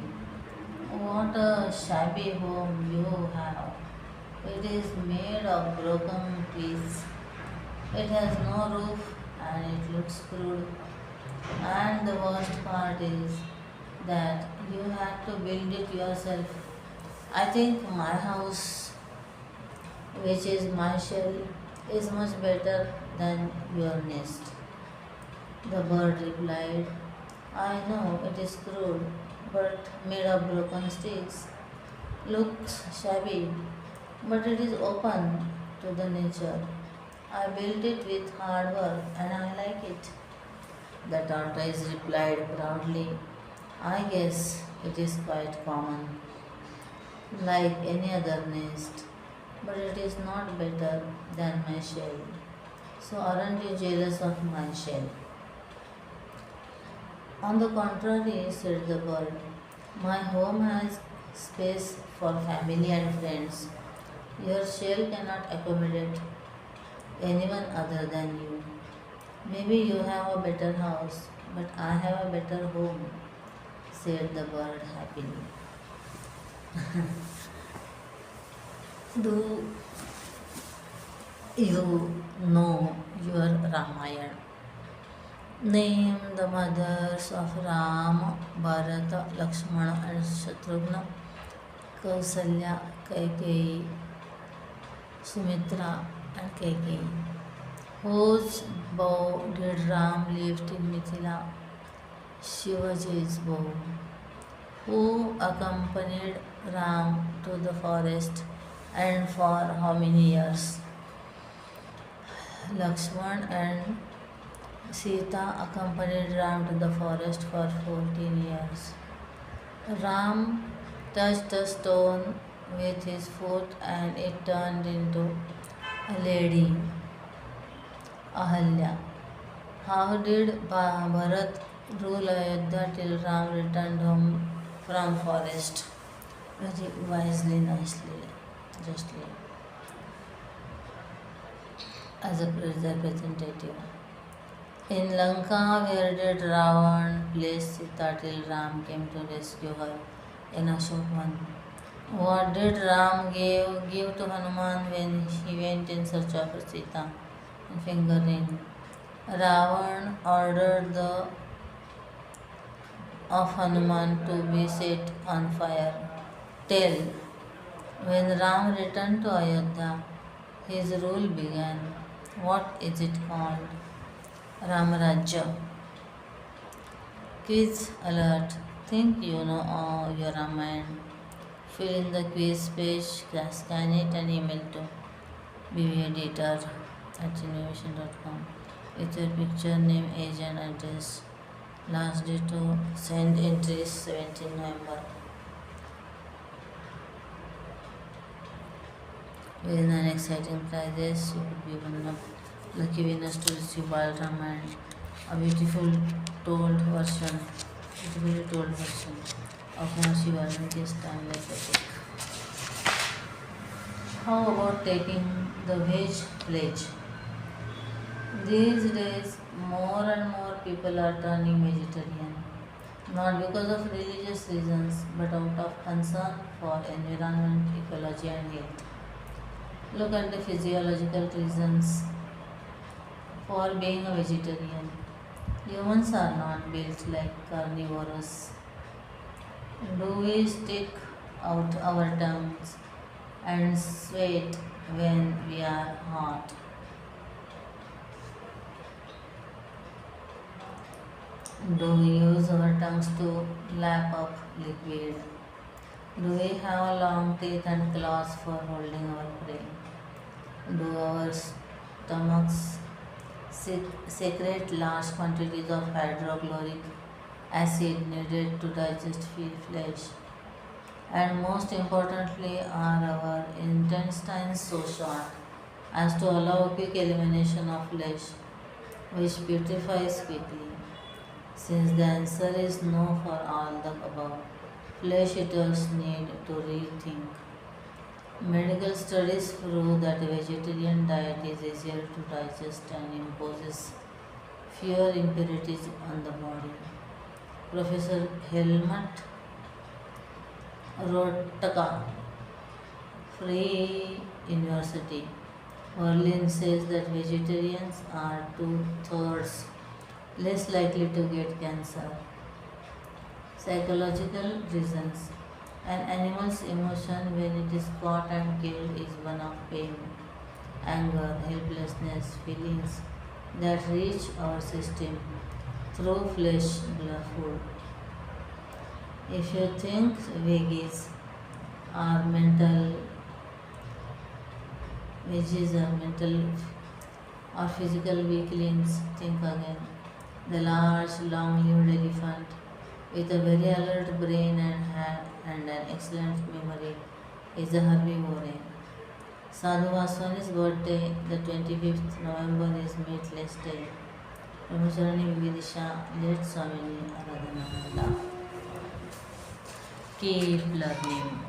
What a shabby home you have. It is made of broken pieces. It has no roof and it looks crude. And the worst part is, that you had to build it yourself. I think my house, which is my shell, is much better than your nest. The bird replied, I know it is crude, but made of broken sticks. Looks shabby, but it is open to the nature. I built it with hard work and I like it. The tortoise replied proudly, I guess it is quite common, like any other nest, but it is not better than my shell. So aren't you jealous of my shell? On the contrary, said the bird, my home has space for family and friends. Your shell cannot accommodate anyone other than you. Maybe you have a better house, but I have a better home, said the bird happily. Do you know your Ramayana? Name the mothers of Ram, Bharata, Lakshmana, and Shatrughna, Kausalya, Kaikeyi, Sumitra, and Kaikeyi. Whose bow did Ram lift in Mithila? Shivaji's bow. Who accompanied Ram to the forest and for how many years? Lakshman and Sita accompanied Ram to the forest for 14 years. Ram touched a stone with his foot and it turned into a lady, Ahalya. How did Bharat rule Ayodhya till Ram returned home from forest? Very wisely, nicely, justly, as a representative. In Lanka, where did Ravan place Sita till Ram came to rescue her? In Ashokvan. What did Ram give to Hanuman when he went in search of Sita? In finger ring. Ravan ordered the of Hanuman to be set on fire. Tell, when Ram returned to Ayodhya, his rule began. What is it called? Ramarajya. Quiz alert. Think you know your Ramayana. Fill in the quiz page, scan it and email to bveditor@innovation.com with your picture, name, age and address. Last day to send entries 17 November. Within an exciting prizes, you could be one of lucky winners to receive Balram and a beautifully told version of Mahasi Valmiki's timeless epic. How about taking the veg pledge? These days, more and more people are turning vegetarian, not because of religious reasons, but out of concern for environment, ecology, and health. Look at the physiological reasons for being a vegetarian. Humans are not built like carnivores. Do we stick out our tongues and sweat when we are hot? Do we use our tongues to lap up liquid? Do we have long teeth and claws for holding our prey? Do our stomachs secrete large quantities of hydrochloric acid needed to digest flesh? And most importantly, are our intestines so short as to allow quick elimination of flesh, which putrefies quickly? Since the answer is no for all the above, flesh eaters need to rethink. Medical studies prove that a vegetarian diet is easier to digest and imposes fewer impurities on the body. Professor Helmut Rotaka, Free University, Berlin says that vegetarians are two-thirds less likely to get cancer. Psychological reasons. An animal's emotion when it is caught and killed is one of pain, anger, helplessness, feelings that reach our system through flesh, blood, food. If you think veggies are mental, veggies are mental or physical weaklings, think again. The large, long-lived elephant with a very alert brain and an excellent memory is a herbivore. Sadhu Vaswani's birthday, the 25th November, is Meatless Day. Brahmacharani Vividisha, let Swamini Aradhana. Keep learning.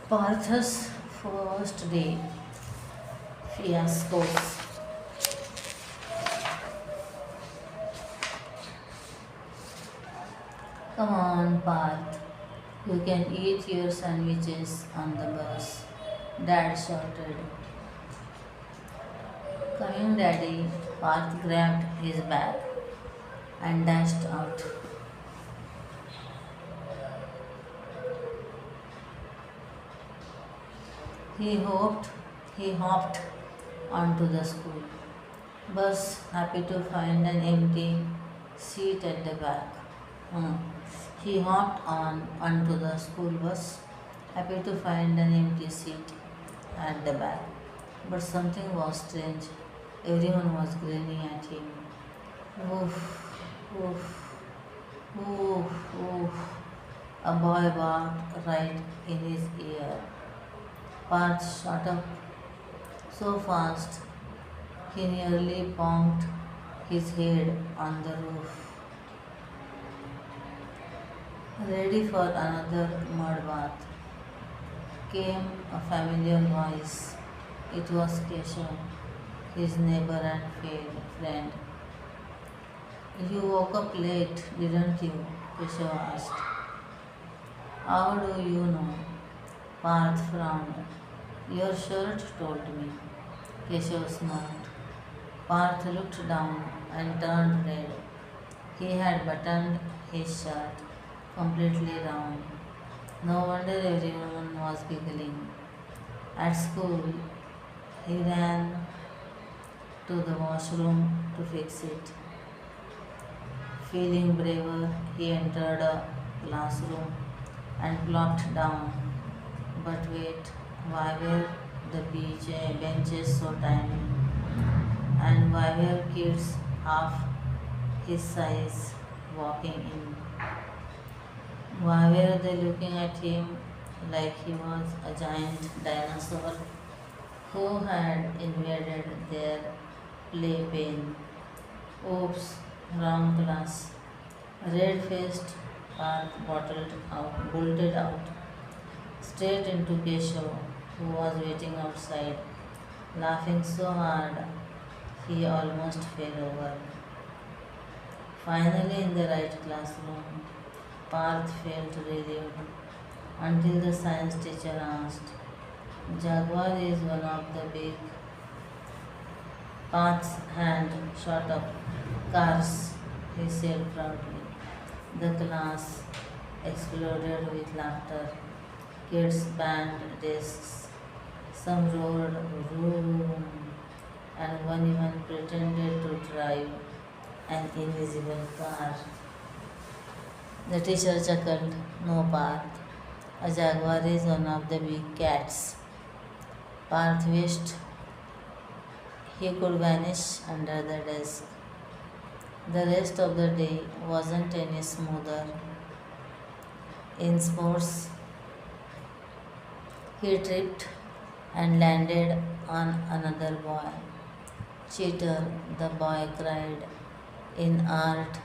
Partha's first day fiascos. Come on, Parth. You can eat your sandwiches on the bus. Dad shouted. Coming, Daddy. Parth grabbed his bag and dashed out. He hoped he hopped onto the school bus, happy to find an empty seat at the back. Hmm. He hopped onto the school bus, happy to find an empty seat at the back. But something was strange. Everyone was grinning at him. Oof, oof, oof, oof. A boy barked right in his ear. Parth shot up so fast he nearly bonked his head on the roof. Ready for another mud bath came a familiar voice. It was Keshav, his neighbor and friend. You woke up late, didn't you? Keshav asked. How do you know? Parth frowned. Your shirt told me. Keshav smirked. Parth looked down and turned red. He had buttoned his shirt completely round. No wonder everyone was giggling. At school, he ran to the washroom to fix it. Feeling braver, he entered a classroom and plopped down. But wait, why were the benches so tiny? And why were kids half his size walking in? Why were they looking at him like he was a giant dinosaur who had invaded their playpen? Oops, wrong class. Red-faced Parth bolted out, straight into Keshav, who was waiting outside, laughing so hard he almost fell over. Finally, in the right classroom, Parth felt relieved until the science teacher asked, Jaguar is one of the big. Parth's hand shot up. Cars, he said proudly. The class exploded with laughter. Kids banged desks. Some roared vroom, and one even pretended to drive an invisible car. The teacher chuckled. No, Parth. A jaguar is one of the big cats. Parth wished he could vanish under the desk. The rest of the day wasn't any smoother. In sports, he tripped and landed on another boy. Cheater, the boy cried. In art,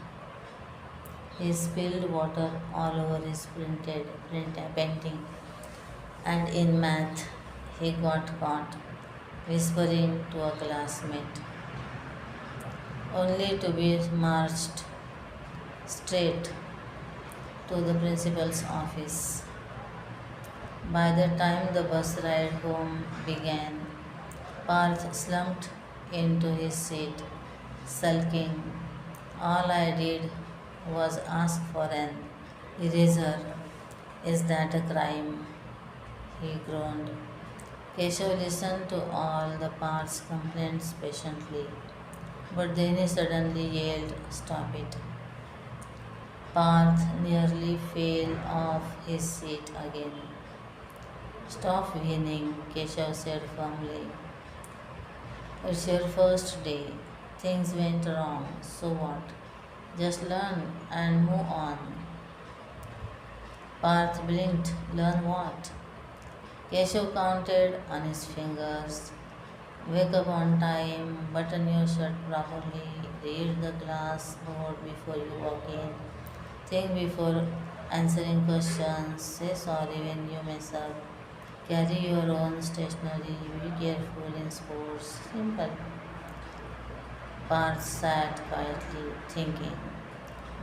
he spilled water all over his painting. And in math, he got caught whispering to a classmate, only to be marched straight to the principal's office. By the time the bus ride home began, Parth slumped into his seat, sulking. All I did was ask for an eraser. Is that a crime? He groaned. Keshav listened to all the Parth's complaints patiently, but then he suddenly yelled, "Stop it." Parth nearly fell off his seat again. "Stop whining," Keshav said firmly. "It's your first day. Things went wrong. So what? Just learn and move on." Parth blinked. "Learn what?" Keshav counted on his fingers. "Wake up on time, button your shirt properly, read the class board before you walk in, think before answering questions, say sorry when you mess up, carry your own stationery, be careful in sports." Simple. Parth sat quietly, thinking.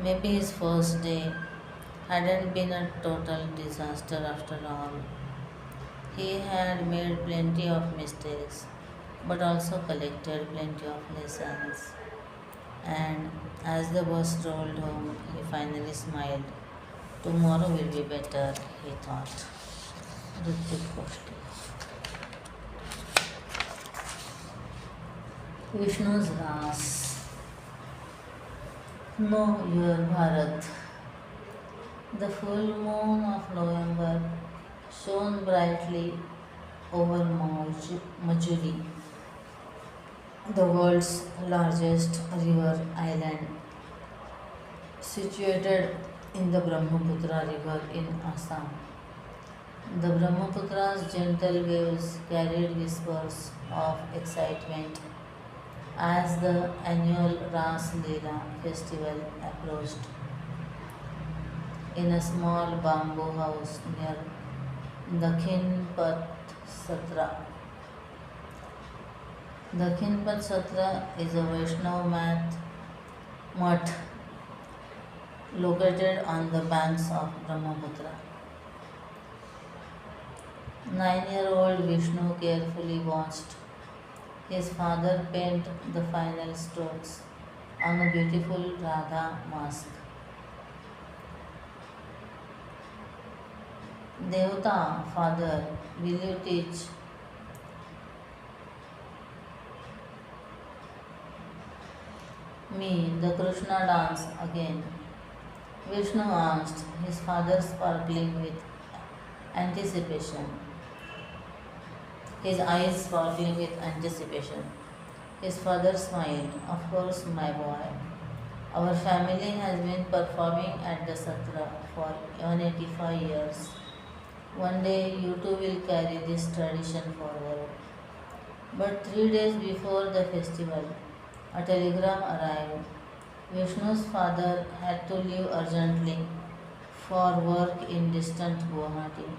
Maybe his first day hadn't been a total disaster after all. He had made plenty of mistakes, but also collected plenty of lessons. And as the bus rolled home, he finally smiled. Tomorrow will be better, he thought. Ritik Koshley. Vishnu's Ras. Know your Bharat. The full moon of November shone brightly over Majuri, the world's largest river island, situated in the Brahmaputra River in Assam. The Brahmaputra's gentle waves carried whispers of excitement as the annual Ras Leela festival approached. In a small bamboo house near Dakhinpat Satra. Dakhinpat Satra is a Vaishnav mutt located on the banks of Brahmaputra. 9-year-old Vishnu carefully watched his father paint the final strokes on a beautiful Radha mask. "Devta, father, will you teach me the Krishna dance again?" Vishnu asked, his father sparkling with anticipation. His eyes sparkling with anticipation. His father smiled. "Of course, my boy. Our family has been performing at the Satra for 185 years. One day you too will carry this tradition forward." But 3 days before the festival, a telegram arrived. Vishnu's father had to leave urgently for work in distant Guwahati.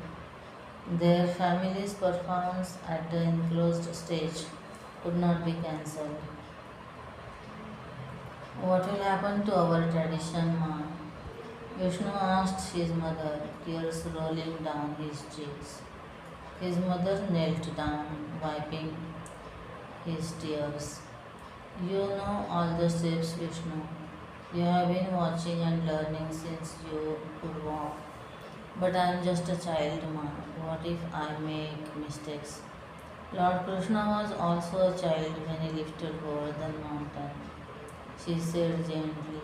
Their family's performance at the enclosed stage could not be cancelled. "What will happen to our tradition, Ma?" Vishnu asked his mother, tears rolling down his cheeks. His mother knelt down, wiping his tears. "You know all the steps, Vishnu. You have been watching and learning since you could walk. But I am just a child, Ma. What if I make mistakes?" "Lord Krishna was also a child when he lifted Govardhan mountain," she said gently.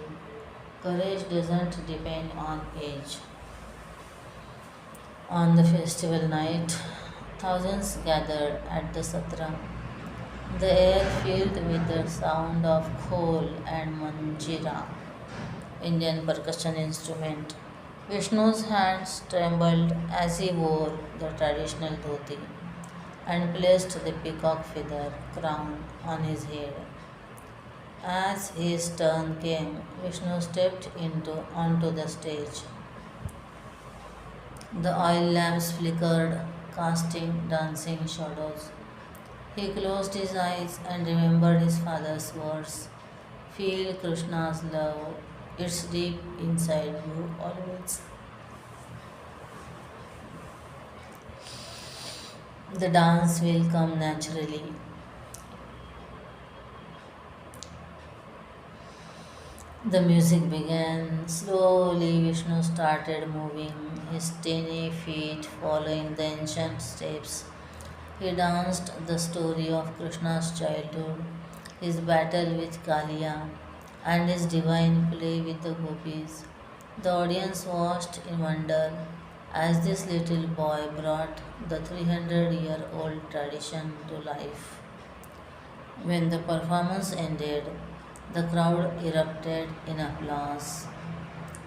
"Courage doesn't depend on age." On the festival night, thousands gathered at the Satra, the air filled with the sound of khol and manjira, Indian percussion instrument. Vishnu's hands trembled as he wore the traditional dhoti and placed the peacock feather crown on his head. As his turn came, Vishnu stepped onto the stage. The oil lamps flickered, casting dancing shadows. He closed his eyes and remembered his father's words. "Feel Krishna's love. It's deep inside you always." The dance will come naturally. The music began. Slowly, Vishnu started moving, his tiny feet following the ancient steps. He danced the story of Krishna's childhood, his battle with Kaliya, and his divine play with the gopis. The audience watched in wonder as this little boy brought the 300-year-old tradition to life. When the performance ended, the crowd erupted in applause.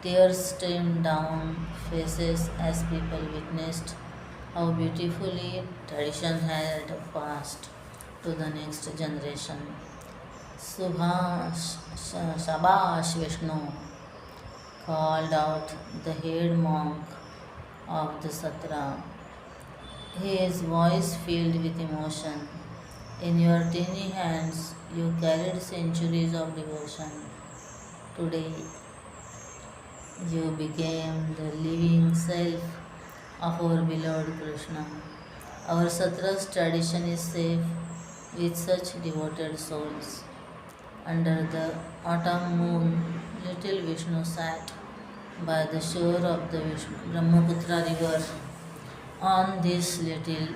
Tears streamed down faces as people witnessed how beautifully tradition had passed to the next generation. Shabash Vishnu, called out the head monk of the Satra, his voice filled with emotion. In your tiny hands, you carried centuries of devotion. Today, you became the living self of our beloved Krishna. Our Satra's tradition is safe with such devoted souls. Under the autumn moon, little Vishnu sat by the shore of the Brahmaputra river on this little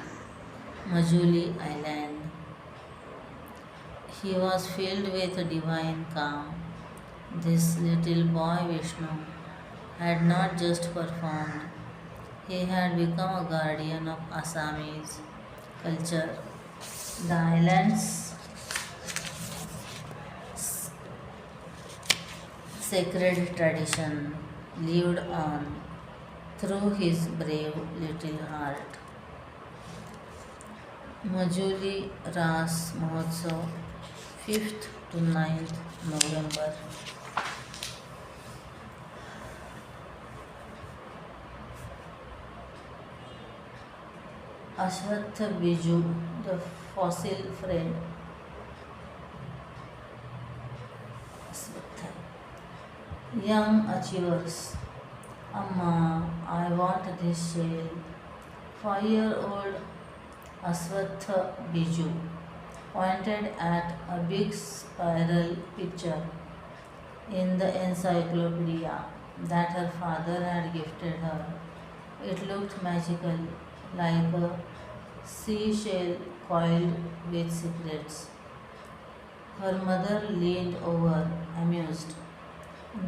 Majuli island. He was filled with a divine calm. This little boy Vishnu had not just performed, he had become a guardian of Assamese culture. The island's sacred tradition lived on through his brave little heart. Majuli Ras Mahotsav, 5th to 9th November. Ashwatth Biju, the fossil friend. Ashwatth. Young achievers. Amma, I want this shell. 5-year-old Ashwatth Biju pointed at a big spiral picture in the encyclopedia that her father had gifted her. It looked magical, like a seashell coiled with secrets. Her mother leaned over, amused.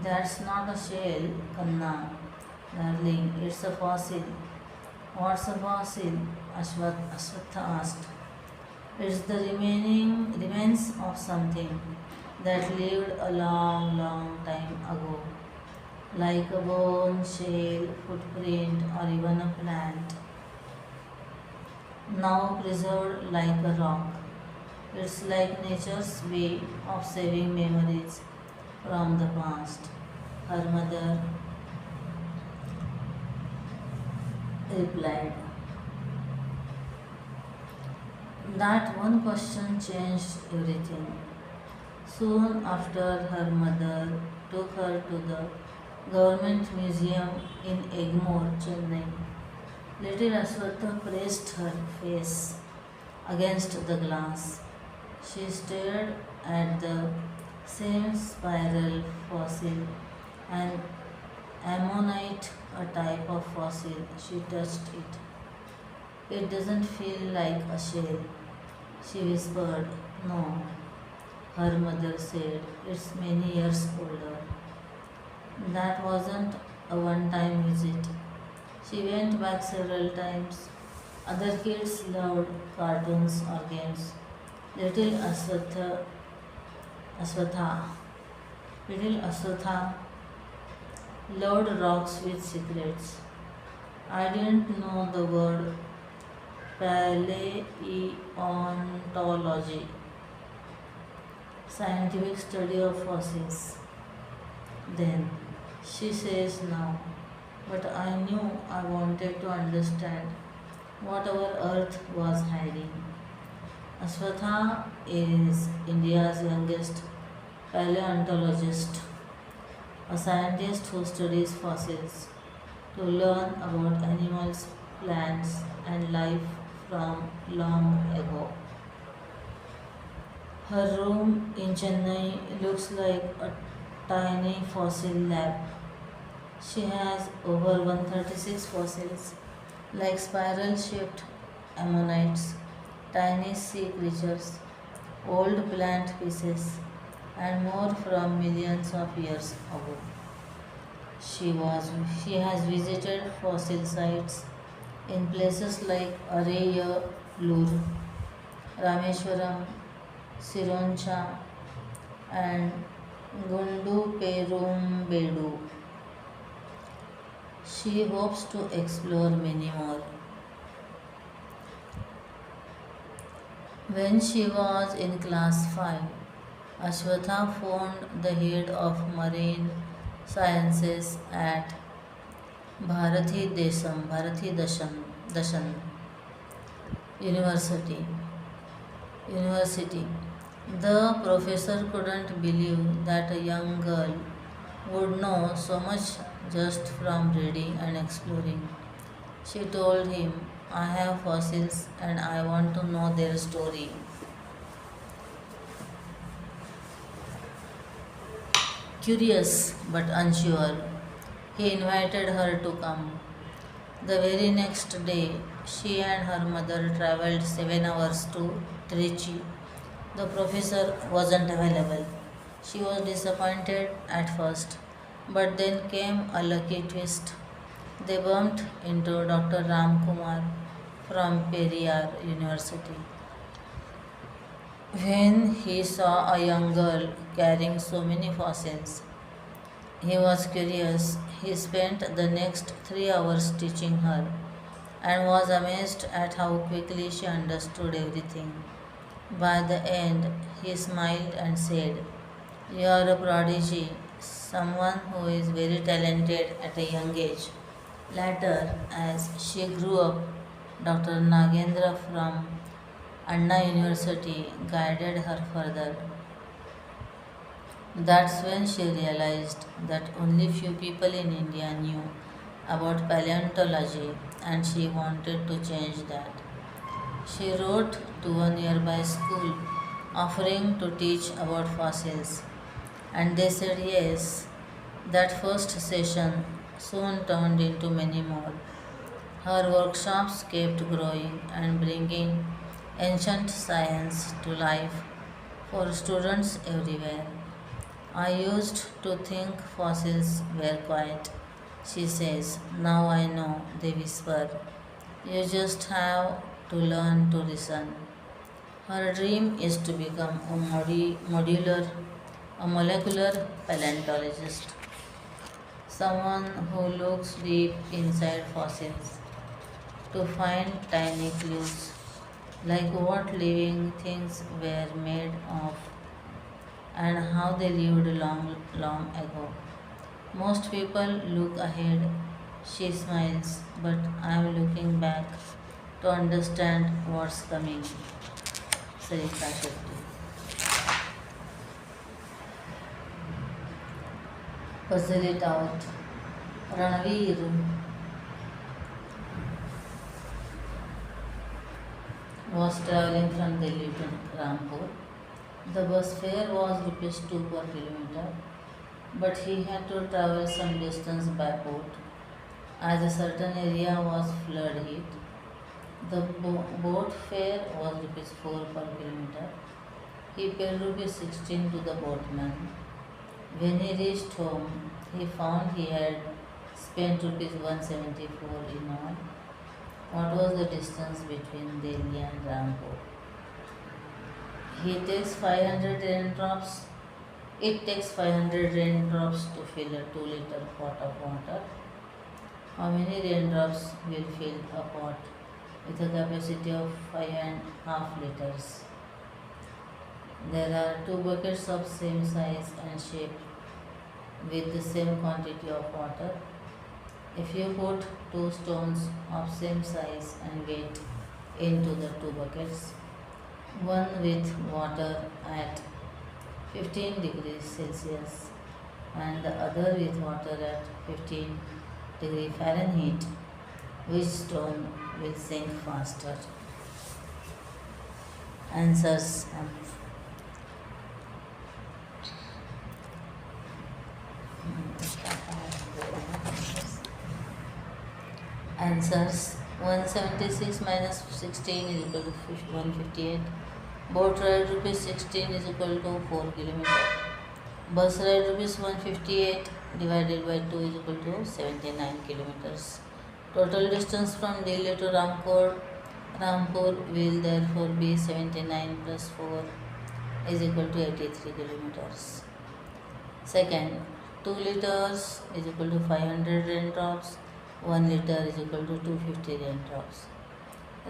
That's not a shell, Kanna, darling, it's a fossil. What's a fossil? Ashwatha asked. It's the remains of something that lived a long, long time ago, like a bone, shell, footprint, or even a plant, now preserved like a rock. It's like nature's way of saving memories from the past. Her mother replied. That one question changed everything. Soon after, her mother took her to the government museum in Egmore, Chennai. Little Aswatha pressed her face against the glass. She stared at the same spiral fossil and ammonite, a type of fossil. She touched it. It doesn't feel like a shell, she whispered. No, her mother said, it's many years older. That wasn't a one time visit. She went back several times. Other kids loved cartoons or games. Little Aswatha, little Aswatha loved rocks with secrets. I didn't know the word paleontology, scientific study of fossils. Then she says now, but I knew I wanted to understand what our earth was hiding. Aswatha is India's youngest paleontologist, a scientist who studies fossils to learn about animals, plants, and life from long ago. Her room in Chennai looks like a tiny fossil lab. She has over 136 fossils, like spiral shaped ammonites, tiny sea creatures, old plant pieces, and more from millions of years ago. She, was, she has visited fossil sites in places like Areyalur, Rameswaram, Sironcha, and Gundu Perumbedu. She hopes to explore many more. When she was in class 5, Ashwatha phoned the head of marine sciences at Bharati Dashan University. University. The professor couldn't believe that a young girl would know so much just from reading and exploring. She told him, I have fossils and I want to know their story. Curious but unsure, he invited her to come. The very next day, she and her mother traveled 7 hours to Trichy. The professor wasn't available. She was disappointed at first, but then came a lucky twist. They bumped into Dr. Ram Kumar from Periyar University. When he saw a young girl carrying so many fossils, he was curious. He spent the next 3 hours teaching her and was amazed at how quickly she understood everything. By the end, he smiled and said, You are a prodigy, someone who is very talented at a young age. Later, as she grew up, Dr. Nagendra from Anna University guided her further. That's when she realized that only few people in India knew about paleontology and she wanted to change that. She wrote to a nearby school offering to teach about fossils, and they said yes. That first session soon turned into many more. Her workshops kept growing and bringing ancient science to life for students everywhere. I used to think fossils were quiet, she says. Now I know, they whisper. You just have to learn to listen. Her dream is to become a molecular paleontologist, someone who looks deep inside fossils to find tiny clues like what living things were made of and how they lived long ago. Most people look ahead, she smiles, but I am looking back to understand what's coming. Sarita Shetty. Puzzle it out. Ranveer was traveling from Delhi to Rampur. The bus fare was rupees 2 per kilometer, but he had to travel some distance by boat as a certain area was flood hit. The boat fare was rupees 4 per kilometer. He paid rupees 16 to the boatman. When he reached home, he found he had spent rupees 174 in all. What was the distance between Delhi and Rampur? He takes 500 raindrops. It takes 500 raindrops to fill a 2-liter pot of water. How many raindrops will fill a pot with a capacity of 5.5 liters? There are two buckets of same size and shape with the same quantity of water. If you put two stones of same size and weight into the two buckets, one with water at 15 degrees Celsius and the other with water at 15 degree Fahrenheit, which stone will sink faster? Answers. Answers. 176 minus 16 is equal to 158. Boat ride rupees 16 is equal to 4 kilometer. Bus ride rupees 158 divided by 2 is equal to 79 kilometers. Total distance from Delhi to Rampur will therefore be 79 plus 4 is equal to 83 kilometers. Second, 2 liters is equal to 500 raindrops. 1 liter is equal to 250 raindrops.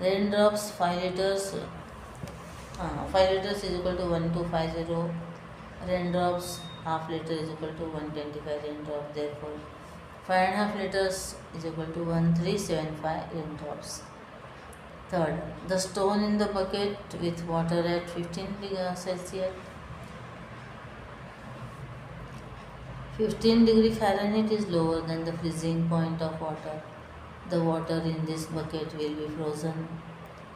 Raindrops 5 liters is equal to 1250. Raindrops half liter is equal to 125 raindrops. Therefore, 5.5 liters is equal to 1375 raindrops. Third, the stone in the bucket with water at 15 degrees Celsius, 15 degree Fahrenheit is lower than the freezing point of water. The water in this bucket will be frozen,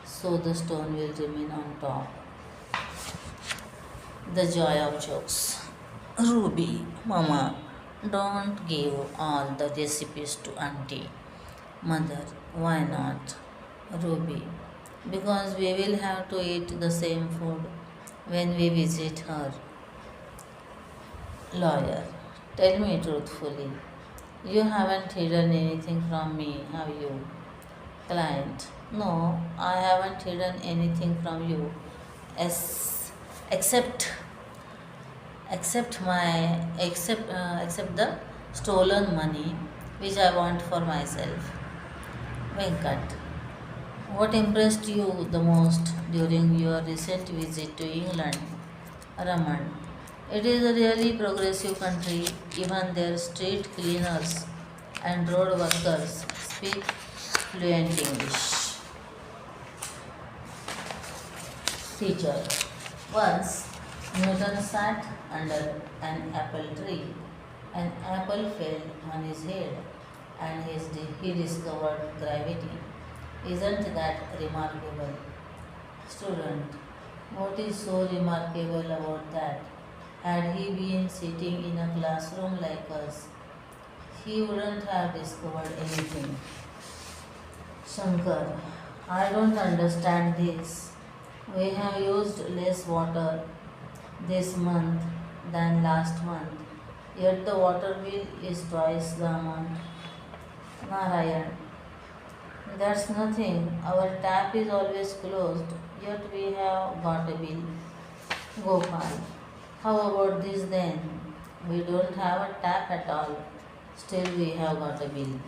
so the stone will remain on top. The joy of jokes. Ruby, Mama, don't give all the recipes to Auntie. Mother, why not? Ruby, because we will have to eat the same food when we visit her. Lawyer, tell me truthfully. You haven't hidden anything from me, have you? Client, no, I haven't hidden anything from you as, except except the stolen money which I want for myself. Venkat, what impressed you the most during your recent visit to England? Raman, it is a really progressive country. Even their street cleaners and road workers speak fluent English. Teacher, once Newton sat under an apple tree. An apple fell on his head and he discovered gravity. Isn't that remarkable? Student, what is so remarkable about that? Had he been sitting in a classroom like us, he wouldn't have discovered anything. Shankar, I don't understand this. We have used less water this month than last month, yet the water bill is twice the amount. Narayan, that's nothing. Our tap is always closed, yet we have got a bill. Gopal, how about this then? We don't have a tap at all, still we have got a bill.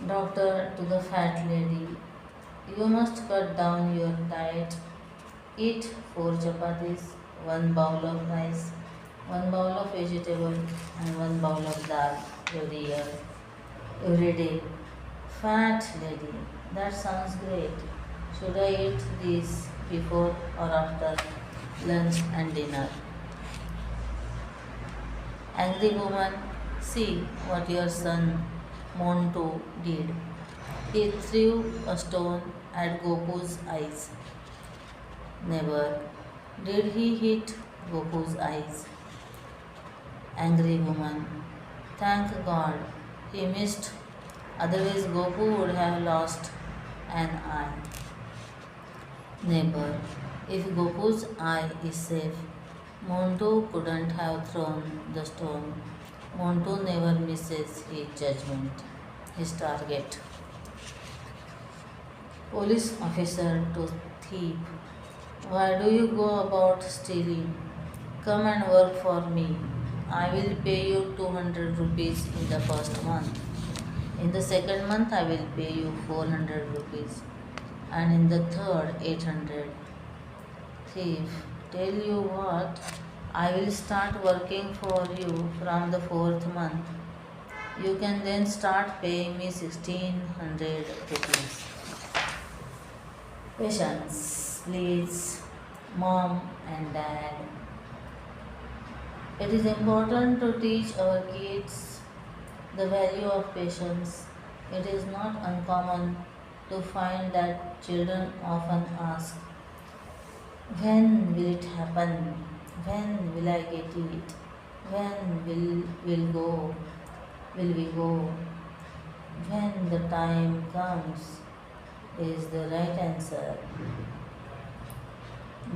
Doctor to the fat lady, you must cut down your diet. Eat 4 chapatis, 1 bowl of rice, 1 bowl of vegetable, and 1 bowl of dal every day. Fat lady, that sounds great. Should I eat these before or after lunch and dinner? Angry woman, see what your son Montu did. He threw a stone at Gopu's eyes. Never. Did he hit Gopu's eyes? Angry woman, thank God he missed, otherwise Gopu would have lost an eye. Neighbor, if Gopu's eye is safe, Montu couldn't have thrown the stone. Montu never misses his judgment, his target. Police officer to thief, why do you go about stealing? Come and work for me. I will pay you 200 rupees in the first month. In the second month, I will pay you 400 rupees. And in the third, 800. Thief, tell you what, I will start working for you from the fourth month. You can then start paying me 1600 rupees. Patience, please, mom and dad. It is important to teach our kids the value of patience. It is not uncommon to find that children often ask, When will it happen? When will I get it? When will go? Will we go? When the time comes is the right answer.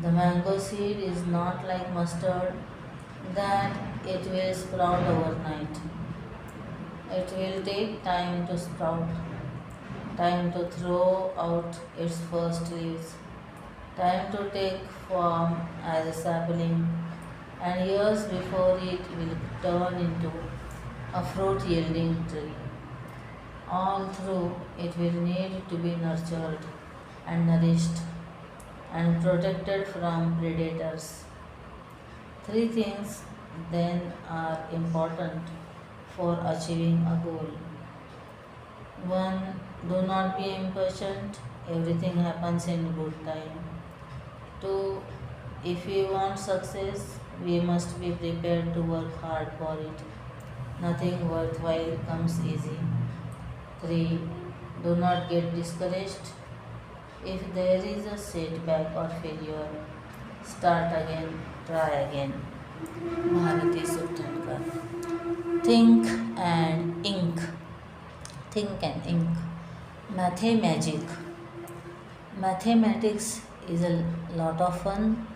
The mango seed is not like mustard that it will sprout overnight. It will take time to sprout, time to throw out its first leaves, time to take form as a sapling, and years before it will turn into a fruit yielding tree. All through, it will need to be nurtured and nourished and protected from predators. Three things then are important for achieving a goal. 1. Do not be impatient, everything happens in good time. 2. If we want success, we must be prepared to work hard for it. Nothing worthwhile comes easy. 3. Do not get discouraged. If there is a setback or failure, start again, try again. Bharati Subthankar. Think and ink. Think and ink. Mathemagic. Mathematics is a lot of fun.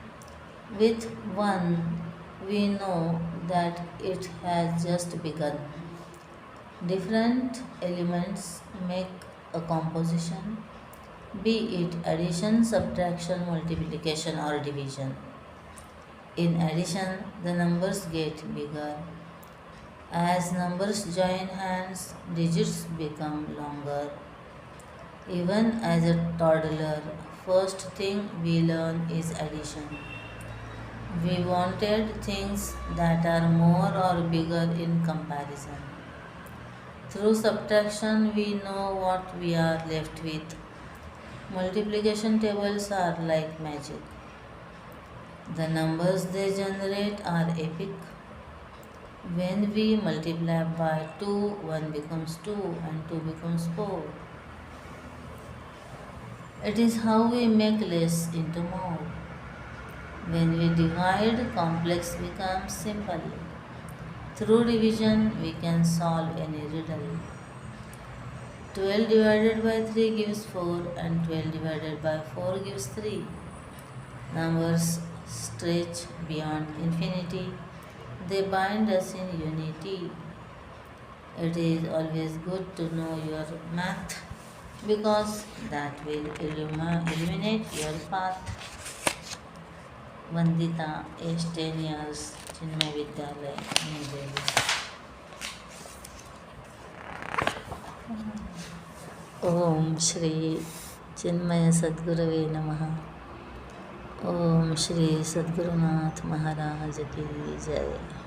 With one, we know that it has just begun. Different elements make a composition, be it addition, subtraction, multiplication, or division. In addition, the numbers get bigger. As numbers join hands, digits become longer. Even as a toddler, first thing we learn is addition. We wanted things that are more or bigger in comparison. Through subtraction, we know what we are left with. Multiplication tables are like magic. The numbers they generate are epic. When we multiply by 2, 1 becomes 2 and 2 becomes 4. It is how we make less into more. When we divide, complex becomes simple. Through division, we can solve any riddle. 12 divided by 3 gives 4 and 12 divided by 4 gives 3. Numbers stretch beyond infinity. They bind us in unity. It is always good to know your math because that will illuminate your path. Vandita, age 10 years, Chinmay Vidyalaya, New Delhi. ओम श्री चिन्मय सद्गुरवे नमः. ओम श्री सद्गुरुनाथ महाराज की जय.